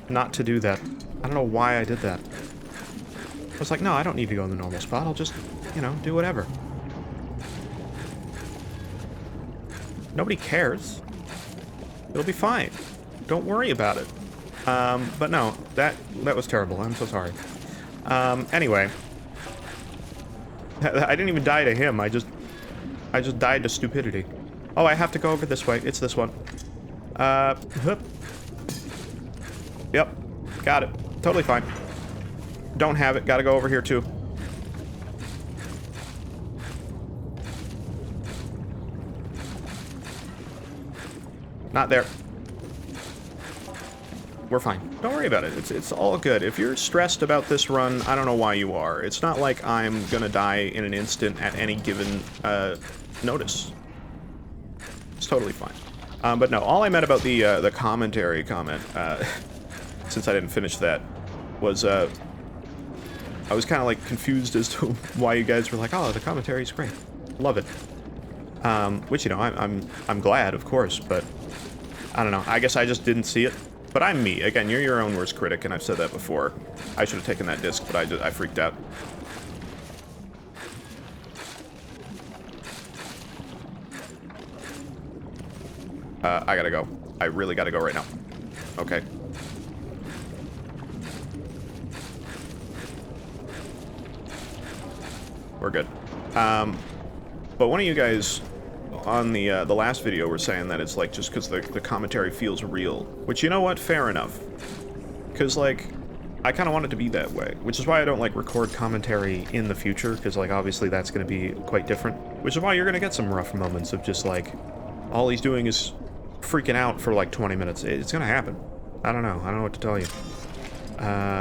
not to do that. I don't know why I did that. I was like, no, I don't need to go in the normal spot. I'll just, you know, do whatever. Nobody cares. It'll be fine. Don't worry about it. But no, that was terrible. I'm so sorry. Anyway. I didn't even die to him. I just died to stupidity. Oh, I have to go over this way. It's this one. Yep. Got it. Totally fine. Don't have it. Gotta go over here, too. Not there. We're fine. Don't worry about it. It's all good. If you're stressed about this run, I don't know why you are. It's not like I'm gonna die in an instant at any given notice. It's totally fine. But no, all I meant about the commentary comment, since I didn't finish that, was I was kind of like confused as to why you guys were like, oh, the commentary's great, love it. Which, you know, I'm glad, of course, but I don't know. I guess I just didn't see it. But I'm me. Again, you're your own worst critic, and I've said that before. I should have taken that disc, but I freaked out. I gotta go. I really gotta go right now. Okay. We're good. But one of you guys on the last video were saying that it's like just because the commentary feels real. Which, you know what? Fair enough. Because, like, I kind of want it to be that way. Which is why I don't, like, record commentary in the future. Because, like, obviously that's going to be quite different. Which is why you're going to get some rough moments of just, like, all he's doing is freaking out for, like, 20 minutes. It's going to happen. I don't know. I don't know what to tell you.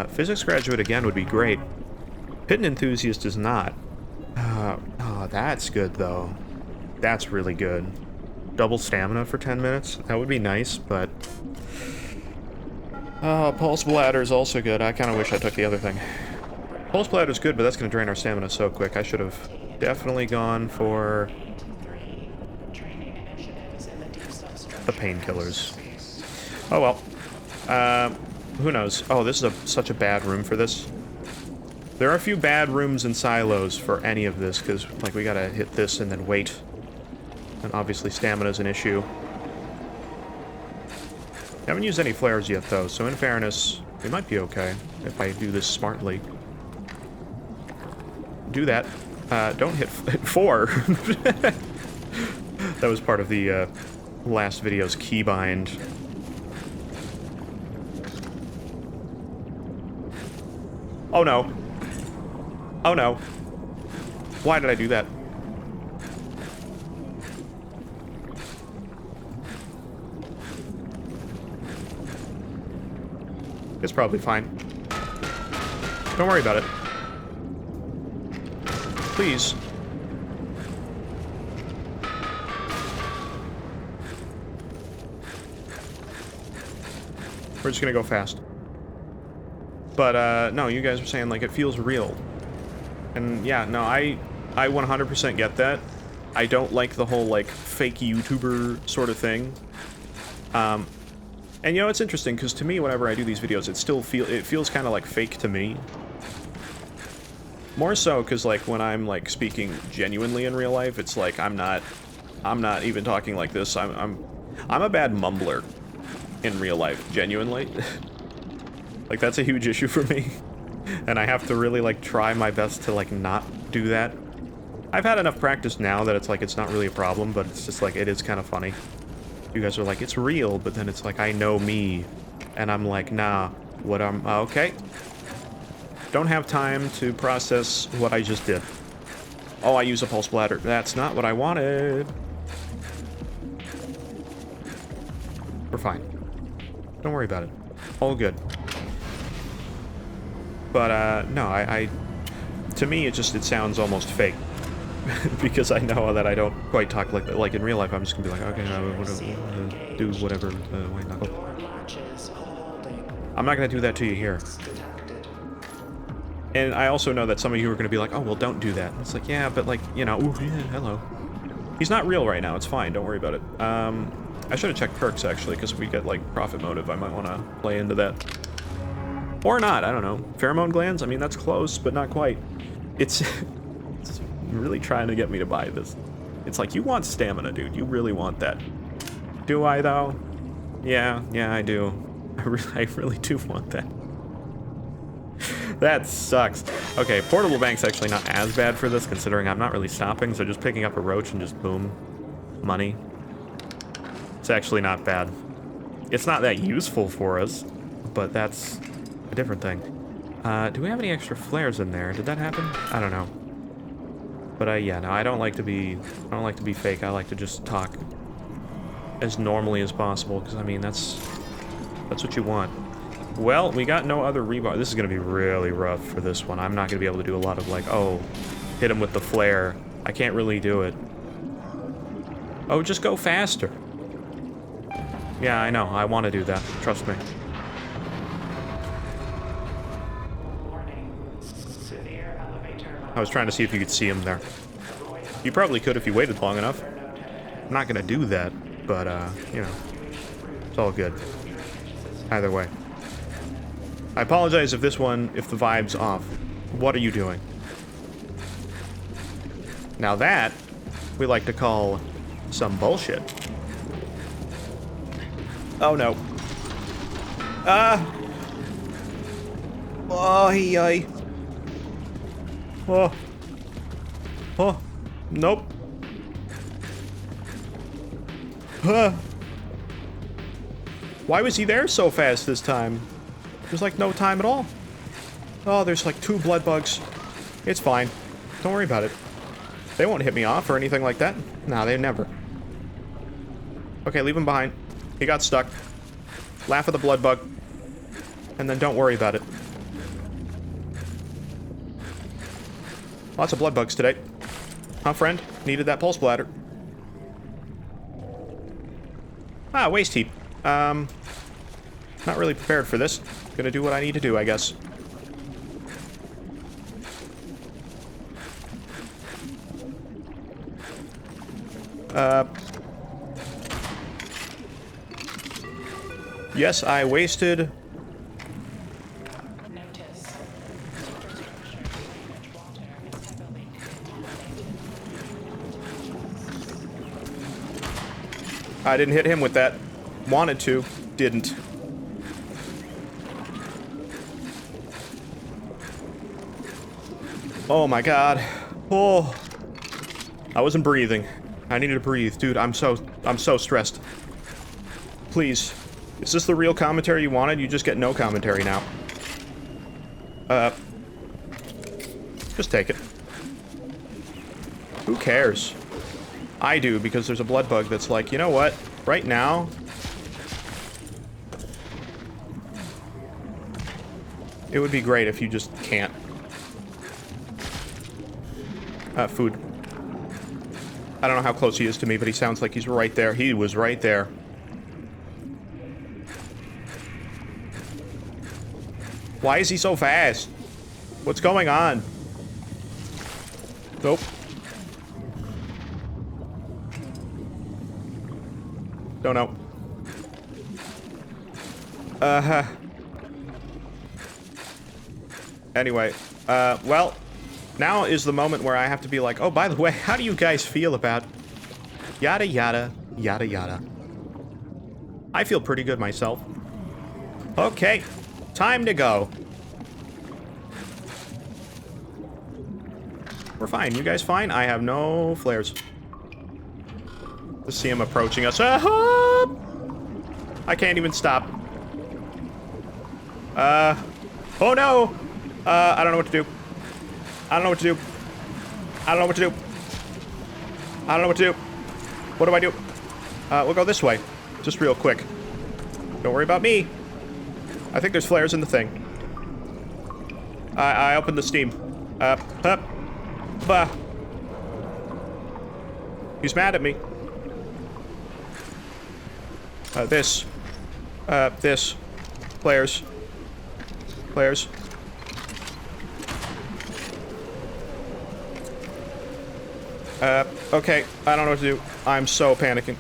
Physics graduate, again, would be great. Pit enthusiast is not. Oh, that's good, though. That's really good. Double stamina for 10 minutes? That would be nice, but... Pulse Bladder is also good. I kind of wish I took the other thing. Pulse Bladder is good, but that's going to drain our stamina so quick. I should have definitely gone for... the painkillers. Oh well. Who knows? Oh, this is such a bad room for this. There are a few bad rooms and silos for any of this, because, like, we gotta hit this and then wait. And obviously stamina's an issue. Haven't used any flares yet, though, so in fairness, we might be okay if I do this smartly. Do that. Don't hit 4. That was part of the last video's keybind. Oh no. Oh no. Why did I do that? It's probably fine. Don't worry about it. Please. We're just gonna go fast. But, no, you guys were saying, like, it feels real. And, yeah, no, I 100% get that. I don't like the whole, like, fake YouTuber sort of thing. And, you know, it's interesting, because to me, whenever I do these videos, it feels kind of, like, fake to me. More so, because, like, when I'm, like, speaking genuinely in real life, it's like, I'm not even talking like this. I'm a bad mumbler in real life, genuinely. Like, that's a huge issue for me. And I have to really, like, try my best to, like, not do that. I've had enough practice now that it's, like, it's not really a problem, but it's just, like, it is kind of funny. You guys are like, it's real, but then it's like, I know me. And I'm like, nah, okay. Don't have time to process what I just did. Oh, I use a pulse bladder. That's not what I wanted. We're fine. Don't worry about it. All good. But, no, to me, it sounds almost fake. Because I know that I don't quite talk like that. Like, in real life, I'm just gonna be like, okay, I want to do whatever, White Knuckle. I'm not gonna do that to you here. And I also know that some of you are going to be like, oh, well, don't do that. It's like, yeah, but like, you know, ooh, yeah, hello. He's not real right now. It's fine. Don't worry about it. I should have checked perks, actually, because if we get, like, profit motive, I might want to play into that. Or not, I don't know. Pheromone glands? I mean, that's close, but not quite. It's really trying to get me to buy this. It's like, you want stamina, dude. You really want that. Do I, though? Yeah, I do. I really do want that. That sucks. Okay, portable bank's actually not as bad for this, considering I'm not really stopping, so just picking up a roach and just boom. Money. It's actually not bad. It's not that useful for us, but that's a different thing. Do we have any extra flares in there? Did that happen? I don't know. But yeah, no, I don't like to be fake. I like to just talk as normally as possible, because I mean that's what you want. Well, we got no other rebar. This is gonna be really rough for this one. I'm not gonna be able to do a lot of like, oh, hit him with the flare. I can't really do it. Oh, just go faster. Yeah, I know. I want to do that. Trust me. I was trying to see if you could see him there. You probably could if you waited long enough. I'm not gonna do that, but, you know, it's all good. Either way. I apologize if this one, if the vibe's off. What are you doing? Now that, we like to call some bullshit. Oh no. Oh, hey. Oh. Nope. Why was he there so fast this time? There's like no time at all. Oh, there's like 2 blood bugs. It's fine. Don't worry about it. They won't hit me off or anything like that. Nah, they never. Okay, leave him behind. He got stuck. Laugh at the blood bug. And then don't worry about it. Lots of blood bugs today. Huh, friend? Needed that pulse bladder. Ah, waste heap. Not really prepared for this. Gonna do what I need to do, I guess. Yes, I wasted... I didn't hit him with that. Wanted to. Didn't. Oh my god. Oh. I wasn't breathing. I needed to breathe. Dude, I'm so stressed. Please. Is this the real commentary you wanted? You just get no commentary now. Just take it. Who cares? I do, because there's a blood bug that's like, you know what? Right now... it would be great if you just can't. Food. I don't know how close he is to me, but he sounds like he's right there. He was right there. Why is he so fast? What's going on? Nope. Don't know. Anyway, well, now is the moment where I have to be like, oh, by the way, how do you guys feel about yada yada, yada yada? I feel pretty good myself. Okay, time to go. We're fine. You guys fine? I have no flares. Just see him approaching us. I can't even stop. Oh no! I don't know what to do. I don't know what to do. I don't know what to do. I don't know what to do. What do I do? We'll go this way. Just real quick. Don't worry about me. I think there's flares in the thing. I opened the steam. Bah. He's mad at me. This. Flares. Okay, I don't know what to do. I'm so panicking.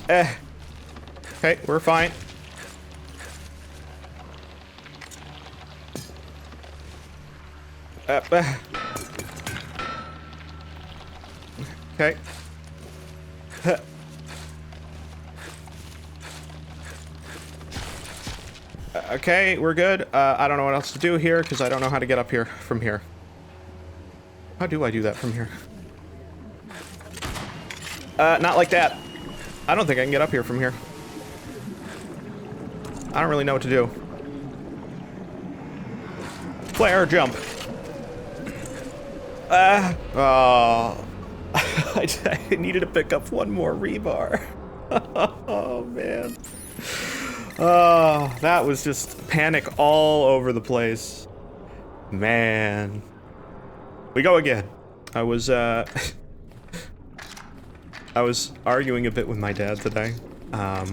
Okay, we're fine. Okay. Okay, we're good. I don't know what else to do here, because I don't know how to get up here from here. How do I do that from here? Not like that. I don't think I can get up here from here. I don't really know what to do. Flare, jump. Oh. I needed to pick up one more rebar. Oh, man. Oh, that was just panic all over the place. Man. We go again. I was arguing a bit with my dad today. I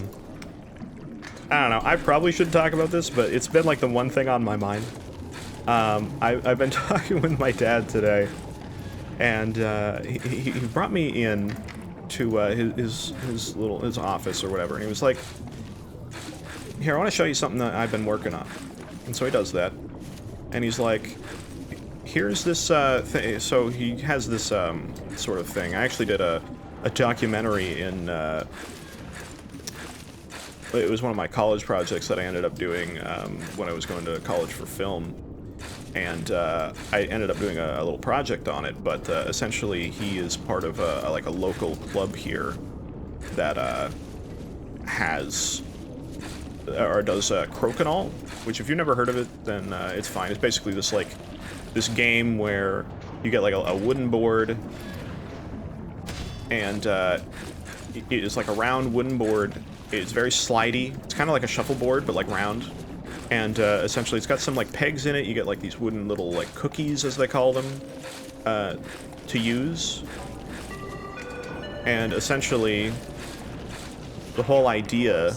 don't know, I probably shouldn't talk about this, but it's been like the one thing on my mind. I've been talking with my dad today, and he brought me in to his office or whatever, and he was like, "Here, I want to show you something that I've been working on." And so he does that, and he's like, "Here's this thing." So he has this sort of thing. I actually did a documentary in. It was one of my college projects that I ended up doing when I was going to college for film. And I ended up doing a little project on it, but essentially he is part of like a local club here that has or does crokinole, which if you've never heard of it, then it's fine. It's basically this game where you get like a wooden board, and it is like a round wooden board. It's very slidey. It's kind of like a shuffleboard, but like round. And essentially it's got some like pegs in it. You get like these wooden little like cookies, as they call them, to use. And essentially the whole idea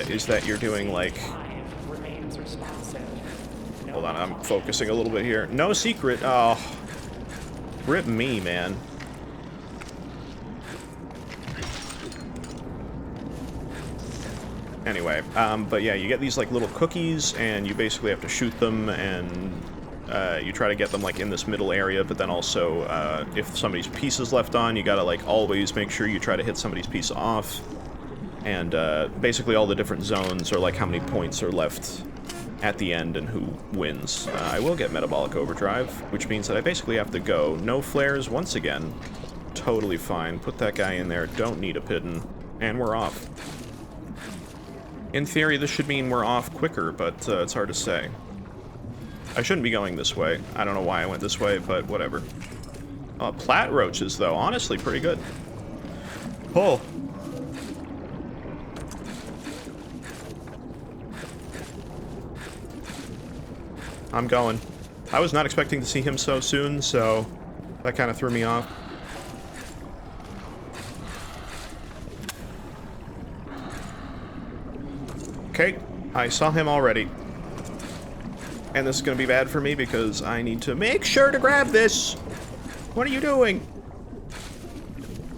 is that you're doing like... Hold on, I'm focusing a little bit here. No secret. Oh, rip me, man. Anyway, but yeah, you get these like little cookies, and you basically have to shoot them, and you try to get them like in this middle area, but then also if somebody's piece is left on, you gotta like always make sure you try to hit somebody's piece off. And basically all the different zones are like how many points are left at the end and who wins. I will get metabolic overdrive, which means that I basically have to go. No flares once again. Totally fine. Put that guy in there. Don't need a piton. And we're off. In theory, this should mean we're off quicker, but it's hard to say. I shouldn't be going this way. I don't know why I went this way, but whatever. Plat roaches, though. Honestly, pretty good. Oh. I'm going. I was not expecting to see him so soon, so that kind of threw me off. Okay, I saw him already. And this is going to be bad for me because I need to make sure to grab this! What are you doing?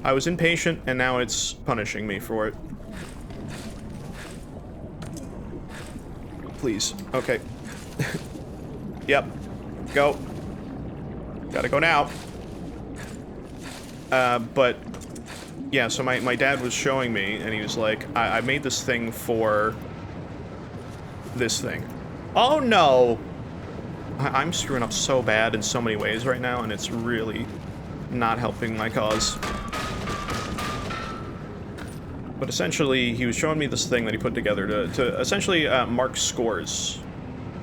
I was impatient, and now it's punishing me for it. Please. Okay. Yep. Go. Gotta go now. But... yeah, so my dad was showing me, and he was like, I made this thing for... this thing. Oh no! I'm screwing up so bad in so many ways right now, and it's really not helping my cause. But essentially, he was showing me this thing that he put together to essentially mark scores.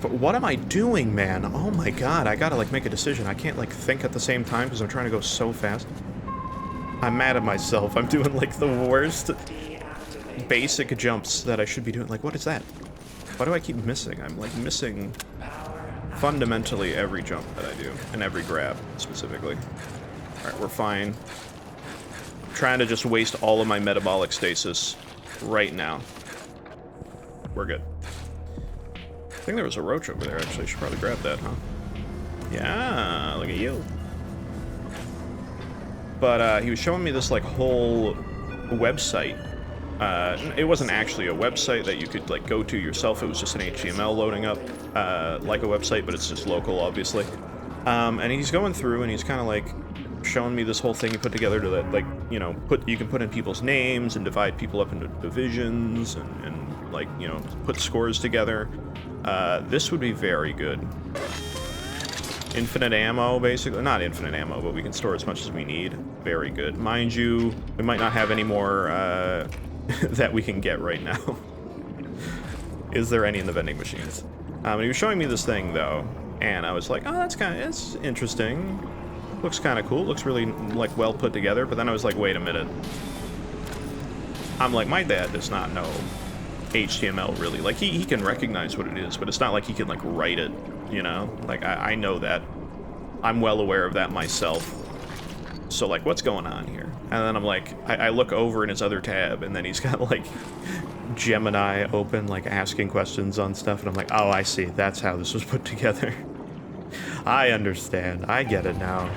But what am I doing, man? Oh my god, I gotta like make a decision. I can't like think at the same time because I'm trying to go so fast. I'm mad at myself. I'm doing like the worst basic jumps that I should be doing. Like, what is that? Why do I keep missing? I'm like missing fundamentally every jump that I do, and every grab, specifically. Alright, we're fine. I'm trying to just waste all of my metabolic stasis right now. We're good. think there was a roach over there, actually. I should probably grab that, huh? Yeah, look at you. But he was showing me this, like, whole website. It wasn't actually a website that you could, like, go to yourself. It was just an HTML loading up, like a website, but it's just local, obviously. And he's going through, and he's kind of, like, showing me this whole thing he put together to, like, you know, you can put in people's names and divide people up into divisions and like, you know, put scores together. This would be very good. Infinite ammo, basically. Not infinite ammo, but we can store as much as we need. Very good. Mind you, we might not have any more that we can get right now. Is there any in the vending machines? And he was showing me this thing, though, and I was like, oh, it's interesting. Looks kind of cool. Looks really, like, well put together. But then I was like, wait a minute. I'm like, my dad does not know HTML, really. Like, he can recognize what it is, but it's not like he can, like, write it, you know? Like, I know that. I'm well aware of that myself. So, like, what's going on here? And then I'm like, I look over in his other tab, and then he's got, like, Gemini open, like, asking questions on stuff, and I'm like, oh, I see. That's how this was put together. I understand. I get it now.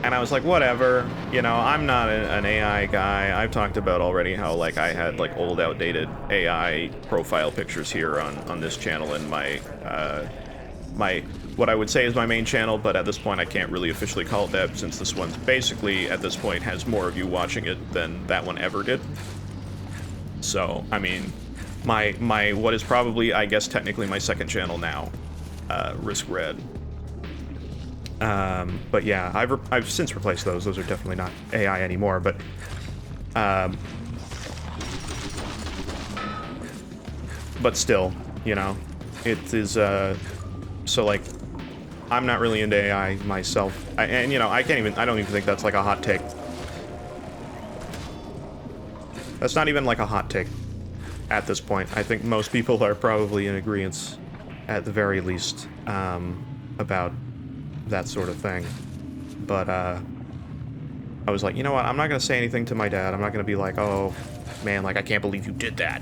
And I was like, whatever. You know, I'm not an AI guy. I've talked about already how, like, I had, like, old, outdated AI profile pictures here on this channel in my, what I would say is my main channel, but at this point I can't really officially call it that, since this one's basically, at this point, has more of you watching it than that one ever did. So, I mean, my what is probably, I guess, technically my second channel now, Risk Red. But yeah, I've since replaced those. Those are definitely not AI anymore, but, still, you know, it is, so, like, I'm not really into AI myself. And, you know, I don't even think that's, like, a hot take. That's not even, like, a hot take at this point. I think most people are probably in agreement, at the very least, about that sort of thing. But, I was like, you know what, I'm not gonna say anything to my dad. I'm not gonna be like, oh, man, like, I can't believe you did that.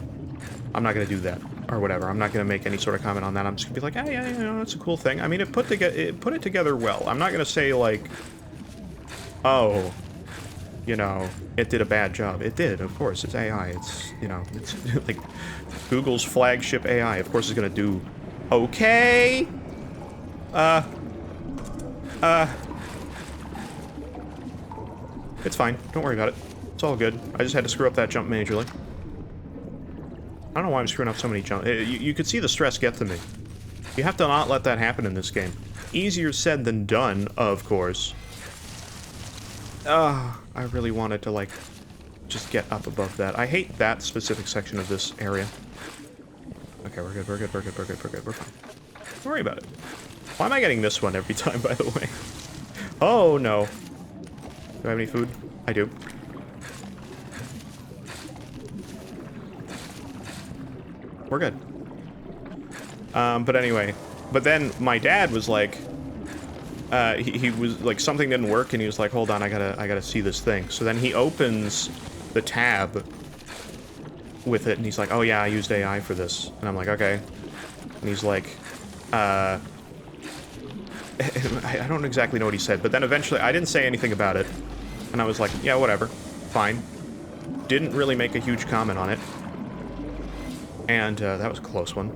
I'm not gonna do that, or whatever. I'm not gonna make any sort of comment on that. I'm just gonna be like, oh, yeah, you know, it's a cool thing. I mean, it put it together well. I'm not gonna say, like, oh, you know, it did a bad job. It did, of course. It's AI. It's, you know, it's, like, Google's flagship AI. Of course it's gonna do okay. It's fine. Don't worry about it. It's all good. I just had to screw up that jump majorly. I don't know why I'm screwing up so many jumps. You could see the stress get to me. You have to not let that happen in this game. Easier said than done, of course. I really wanted to, like, just get up above that. I hate that specific section of this area. Okay, we're good, we're good, we're good, we're good, we're good, we're fine. Don't worry about it. Why am I getting this one every time, by the way? Oh, no. Do I have any food? I do. We're good. But anyway. But then my dad was like... he was like, something didn't work, and he was like, hold on, I gotta see this thing. So then he opens the tab with it, and he's like, oh yeah, I used AI for this. And I'm like, okay. And he's like, I don't exactly know what he said, but then eventually, I didn't say anything about it. And I was like, yeah, whatever. Fine. Didn't really make a huge comment on it. And, that was a close one.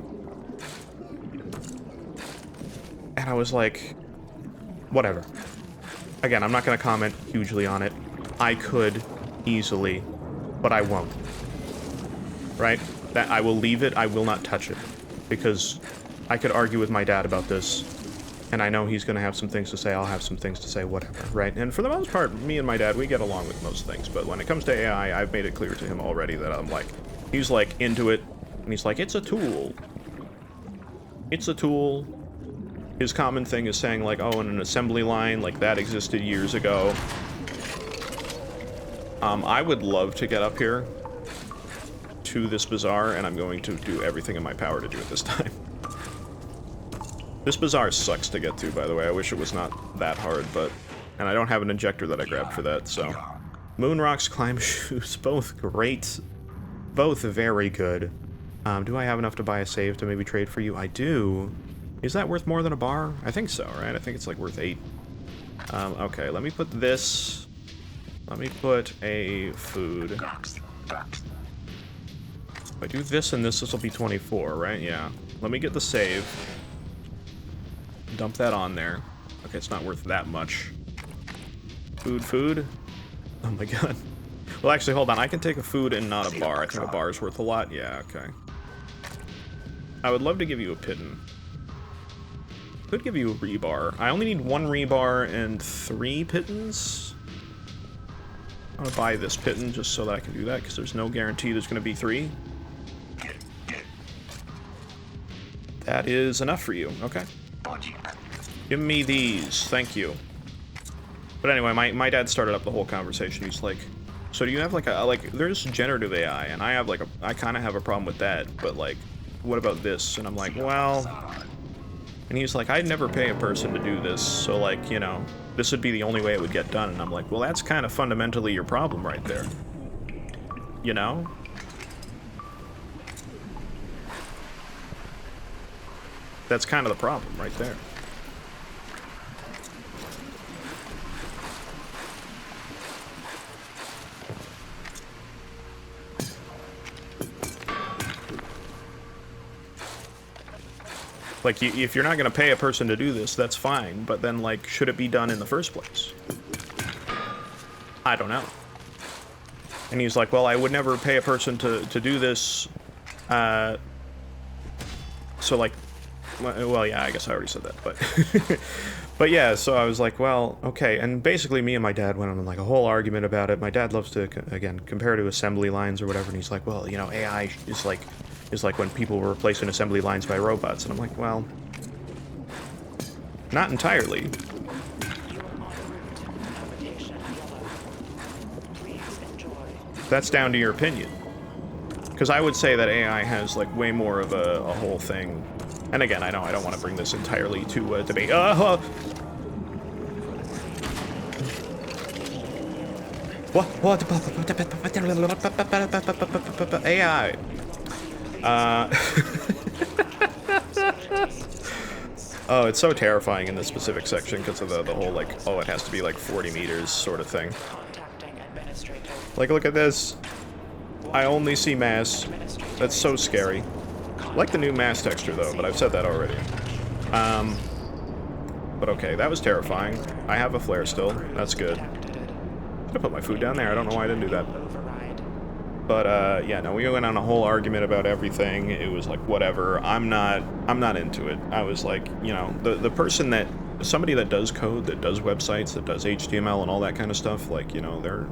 And I was like... whatever. Again, I'm not going to comment hugely on it. I could easily, but I won't. Right? That I will leave it. I will not touch it. Because I could argue with my dad about this, and I know he's going to have some things to say. I'll have some things to say, whatever, right? And for the most part, me and my dad, we get along with most things. But when it comes to AI, I've made it clear to him already that I'm like... he's like into it, and he's like, it's a tool. It's a tool. His common thing is saying, like, oh, in an assembly line, like, that existed years ago. I would love to get up here to this bazaar, and I'm going to do everything in my power to do it this time. This bazaar sucks to get to, by the way. I wish it was not that hard, but... and I don't have an injector that I grabbed for that, so... Moon Rocks Climb Shoes, both great. Both very good. Do I have enough to buy a save to maybe trade for you? I do. Is that worth more than a bar? I think so, right? I think it's like worth 8. Okay, let me put this. Let me put a food. If I do this and this will be 24, right? Yeah. Let me get the save. Dump that on there. Okay, it's not worth that much. Food. Oh my god. Well, actually, hold on. I can take a food and not a bar. I think a bar is worth a lot. Yeah, okay. I would love to give you a piton. Could give you a rebar. I only need 1 rebar and 3 pitons. I'm gonna buy this piton just so that I can do that, because there's no guarantee there's gonna be 3. That is enough for you. Okay. Give me these. Thank you. But anyway, my dad started up the whole conversation. He's like, so do you have like there's generative AI, and I kind of have a problem with that, but like, what about this? And I'm like, well, and he's like, I'd never pay a person to do this, so like, you know, this would be the only way it would get done. And I'm like, well, that's kind of fundamentally your problem right there. You know? That's kind of the problem right there. Like, if you're not going to pay a person to do this, that's fine. But then, like, should it be done in the first place? I don't know. And he's like, well, I would never pay a person to do this. So, like, well, yeah, I guess I already said that. But, but yeah, so I was like, well, okay. And basically, me and my dad went on, like, a whole argument about it. My dad loves to, again, compare to assembly lines or whatever. And he's like, well, you know, AI is like when people were replacing assembly lines by robots. And I'm like, well, not entirely. That's down to your opinion. Because I would say that AI has, like, way more of a whole thing. And again, I know I don't want to bring this entirely to a debate. What? AI. Oh, it's so terrifying in this specific section because of the whole, like, oh, it has to be, like, 40 meters sort of thing. Like, look at this. I only see mass. That's so scary. I like the new mass texture, though, but I've said that already. But okay, that was terrifying. I have a flare still. That's good. I put my food down there. I don't know why I didn't do that. But, yeah, no, we went on a whole argument about everything. It was like, whatever. I'm not into it. I was like, you know, the person that, somebody that does code, that does websites, that does HTML and all that kind of stuff, like, you know, they're,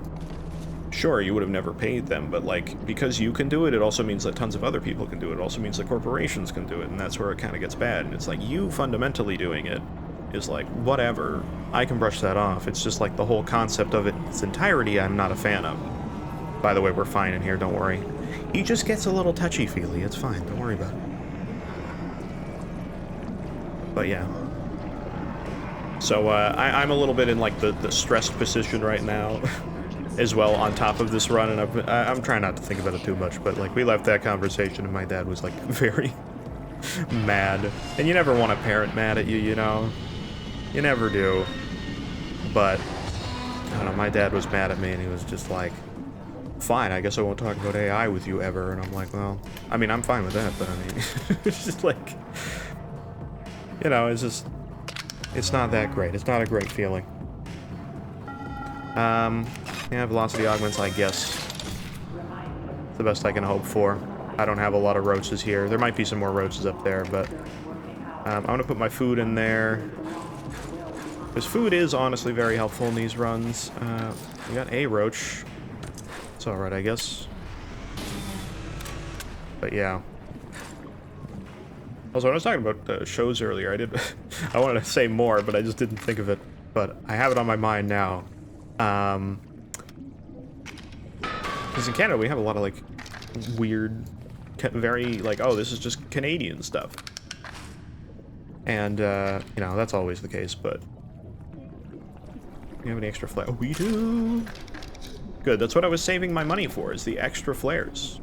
sure, you would have never paid them, but, like, because you can do it, it also means that tons of other people can do it. It also means that corporations can do it, and that's where it kind of gets bad. And it's like, you fundamentally doing it is like, whatever. I can brush that off. It's just like the whole concept of it in its entirety I'm not a fan of. By the way, we're fine in here, don't worry. He just gets a little touchy-feely, it's fine, don't worry about it. But yeah. So, I'm a little bit in, like, the stressed position right now, as well, on top of this run, and I'm trying not to think about it too much, but, like, we left that conversation, and my dad was, like, very mad. And you never want a parent mad at you, you know? You never do. But, I don't know, my dad was mad at me, and he was just like, fine, I guess I won't talk about AI with you ever. And I'm like, well, I mean, I'm fine with that, but I mean, it's just like, you know, it's just, it's not that great. It's not a great feeling. Yeah, velocity augments, I guess. It's the best I can hope for. I don't have a lot of roaches here. There might be some more roaches up there, but I'm gonna put my food in there. Because food is honestly very helpful in these runs. We got a roach. It's alright, I guess. But yeah. Also, when I was talking about shows earlier, I wanted to say more, but I just didn't think of it. But I have it on my mind now. Because in Canada, we have a lot of, like, weird, very, like, oh, this is just Canadian stuff. And, you know, that's always the case, but... Do you have any extra flare? Oh, we do! Good, that's what I was saving my money for, is the extra flares.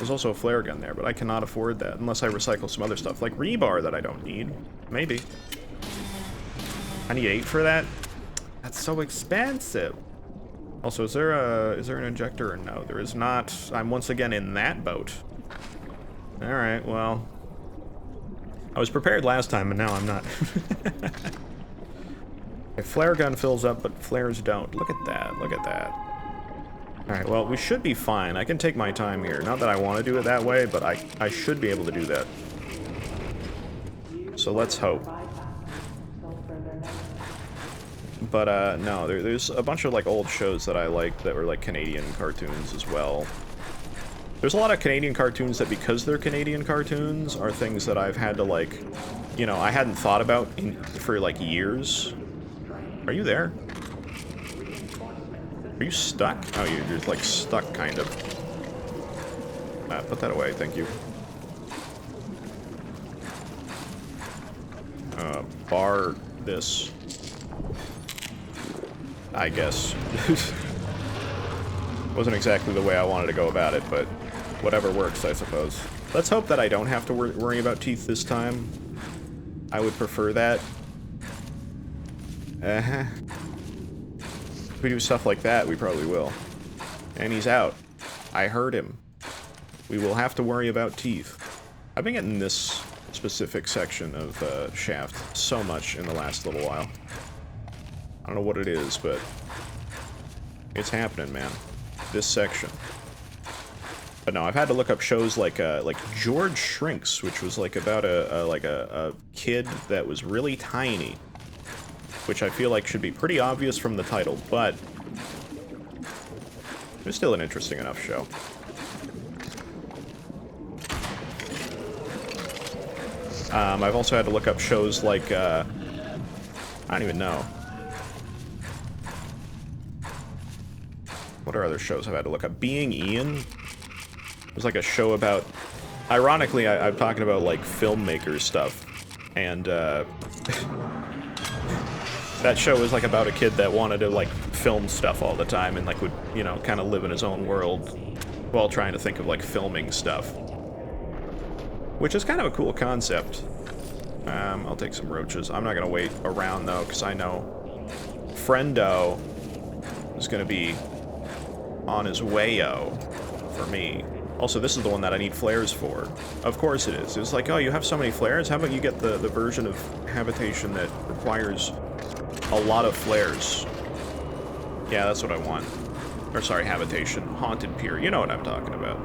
There's also a flare gun there, but I cannot afford that unless I recycle some other stuff, like rebar that I don't need. Maybe. I need 8 for that? That's so expensive. Also, is there an injector or no? There is not. I'm once again in that boat. Alright, well. I was prepared last time, but now I'm not. Okay, flare gun fills up, but flares don't. Look at that, look at that. Alright, well, we should be fine. I can take my time here. Not that I want to do it that way, but I should be able to do that. So let's hope. But, no, there's a bunch of, like, old shows that I liked that were, like, Canadian cartoons as well. There's a lot of Canadian cartoons that, because they're Canadian cartoons, are things that I've had to, like, you know, I hadn't thought about for, like, years. Are you there? Are you stuck? Oh, you're like, stuck, kind of. Put that away, thank you. Bar this. I guess. Wasn't exactly the way I wanted to go about it, but whatever works, I suppose. Let's hope that I don't have to worry about teeth this time. I would prefer that. If we do stuff like that, we probably will. And he's out. I heard him. We will have to worry about teeth. I've been getting this specific section of Shaft so much in the last little while. I don't know what it is, but it's happening, man. This section. But no, I've had to look up shows like George Shrinks, which was like about a kid that was really tiny, which I feel like should be pretty obvious from the title, but it's still an interesting enough show. I've also had to look up shows like I don't even know. What are other shows I've had to look up? Being Ian? It was like a show about... Ironically, I'm talking about, like, filmmaker stuff. And, that show was, like, about a kid that wanted to, like, film stuff all the time and, like, would, you know, kind of live in his own world while trying to think of, like, filming stuff. Which is kind of a cool concept. I'll take some roaches. I'm not gonna wait around, though, because I know Friendo is gonna be on his way-o for me. Also, this is the one that I need flares for. Of course it is. It's like, oh, you have so many flares? How about you get the version of habitation that requires a lot of flares? Yeah, that's what I want. Or, sorry, habitation. Haunted Pier. You know what I'm talking about.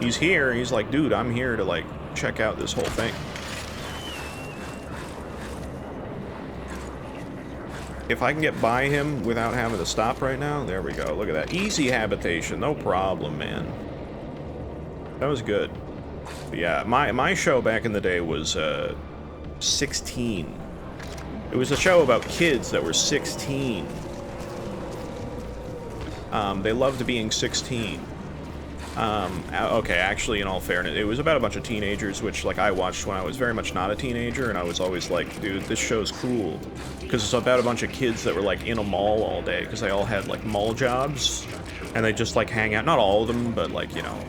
He's here, he's like, dude, I'm here to, like, check out this whole thing. If I can get by him without having to stop right now, there we go, look at that. Easy habitation, no problem, man. That was good. But yeah, my show back in the day was, 16. It was a show about kids that were 16. They loved being 16. Okay, actually, in all fairness, it was about a bunch of teenagers, which, like, I watched when I was very much not a teenager, and I was always like, dude, this show's cool. Because it's about a bunch of kids that were, like, in a mall all day, because they all had, like, mall jobs, and they just, like, hang out. Not all of them, but, like, you know,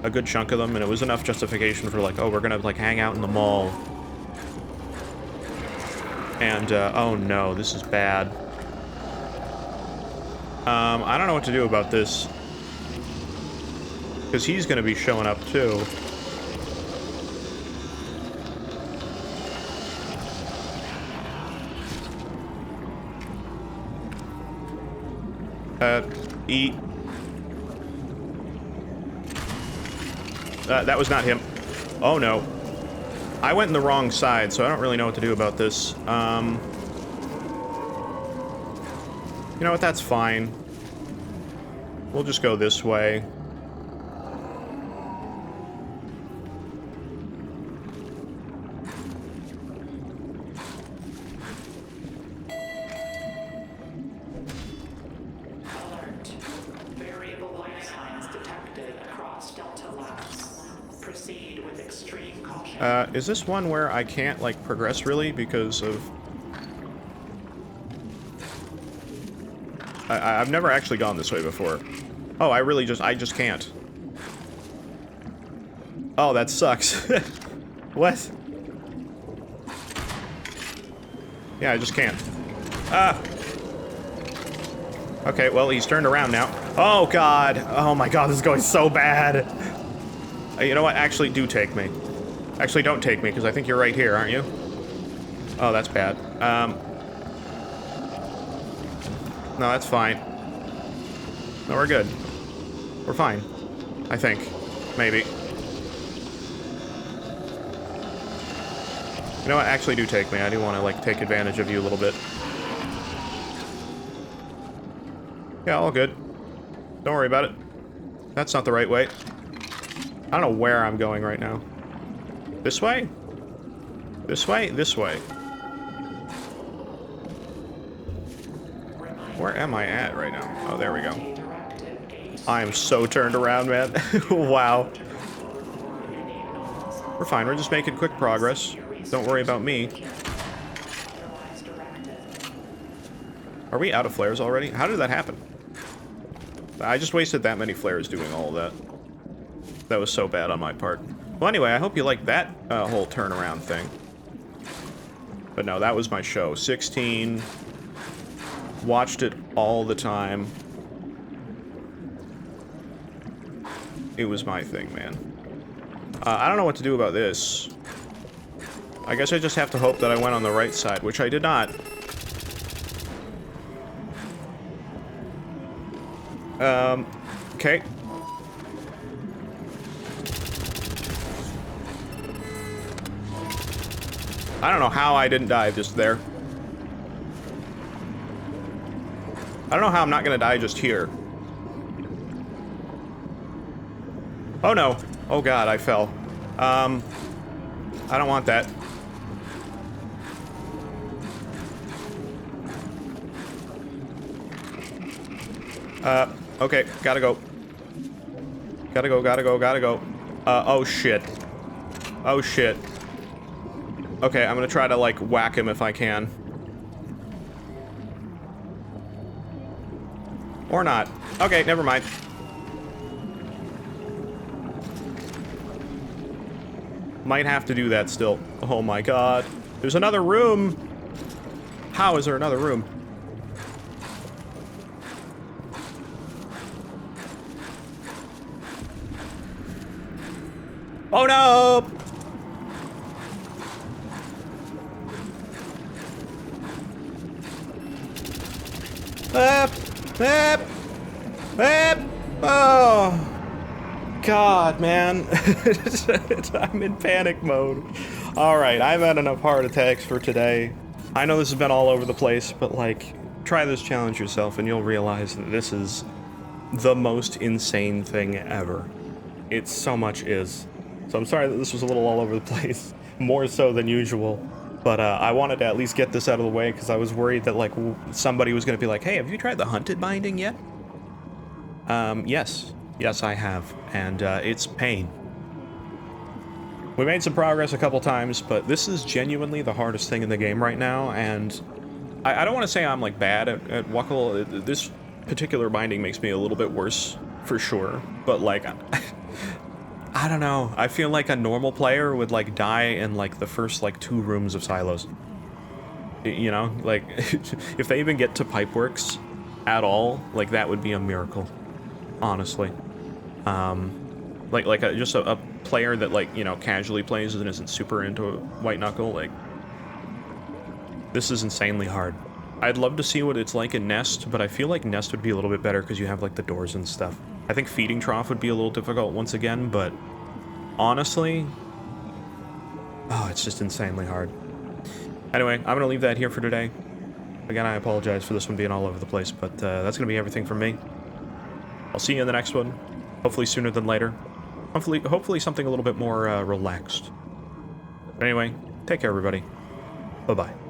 a good chunk of them, and it was enough justification for, like, oh, we're gonna, like, hang out in the mall. And, oh no, this is bad. I don't know what to do about this. Because he's going to be showing up, too. Eat. That was not him. Oh, no. I went in the wrong side, so I don't really know what to do about this. You know what? That's fine. We'll just go this way. Proceed with extreme caution. Is this one where I can't, like, progress really because of... I've never actually gone this way before. Oh, I just can't. Oh, that sucks. What? Yeah, I just can't. Ah! Okay, well, he's turned around now. Oh, God! Oh my God, this is going so bad! You know what? Actually, do take me. Actually, don't take me, because I think you're right here, aren't you? Oh, that's bad. No, that's fine. No, we're good. We're fine. I think. Maybe. You know what? Actually, do take me. I do want to, like, take advantage of you a little bit. Yeah, all good. Don't worry about it. That's not the right way. I don't know where I'm going right now. This way? This way? This way. Where am I at right now? Oh, there we go. I am so turned around, man. Wow. We're fine. We're just making quick progress. Don't worry about me. Are we out of flares already? How did that happen? I just wasted that many flares doing all of that. That was so bad on my part. Well, anyway, I hope you liked that whole turnaround thing. But no, that was my show. 16. Watched it all the time. It was my thing, man. I don't know what to do about this. I guess I just have to hope that I went on the right side, which I did not. Okay. I don't know how I didn't die just there. I don't know how I'm not gonna die just here. Oh no. Oh God, I fell. I don't want that. Okay, gotta go. Gotta go, gotta go, gotta go. Oh shit. Oh shit. Okay, I'm gonna try to, like, whack him if I can. Or not. Okay, never mind. Might have to do that still. Oh my God. There's another room! How is there another room? Oh no! Oh! God, man. I'm in panic mode. Alright, I've had enough heart attacks for today. I know this has been all over the place, but, like, try this challenge yourself and you'll realize that this is the most insane thing ever. It so much is. So I'm sorry that this was a little all over the place. More so than usual. But I wanted to at least get this out of the way because I was worried that, like, somebody was going to be like, hey, have you tried the hunted binding yet? Yes. Yes, I have. And it's pain. We made some progress a couple times, but this is genuinely the hardest thing in the game right now, and I don't want to say I'm, like, bad at Knuckle. This particular binding makes me a little bit worse, for sure. But, like, I don't know. I feel like a normal player would, like, die in, like, the first, like, 2 rooms of silos. You know? Like, if they even get to Pipeworks at all, like, that would be a miracle. Honestly. Just a player that, like, you know, casually plays and isn't super into White Knuckle, like, this is insanely hard. I'd love to see what it's like in Nest, but I feel like Nest would be a little bit better because you have, like, the doors and stuff. I think Feeding Trough would be a little difficult once again, but honestly, oh, it's just insanely hard. Anyway, I'm gonna leave that here for today. Again, I apologize for this one being all over the place, but that's gonna be everything from me. I'll see you in the next one. Hopefully sooner than later. Hopefully something a little bit more relaxed. But anyway, take care, everybody. Bye-bye.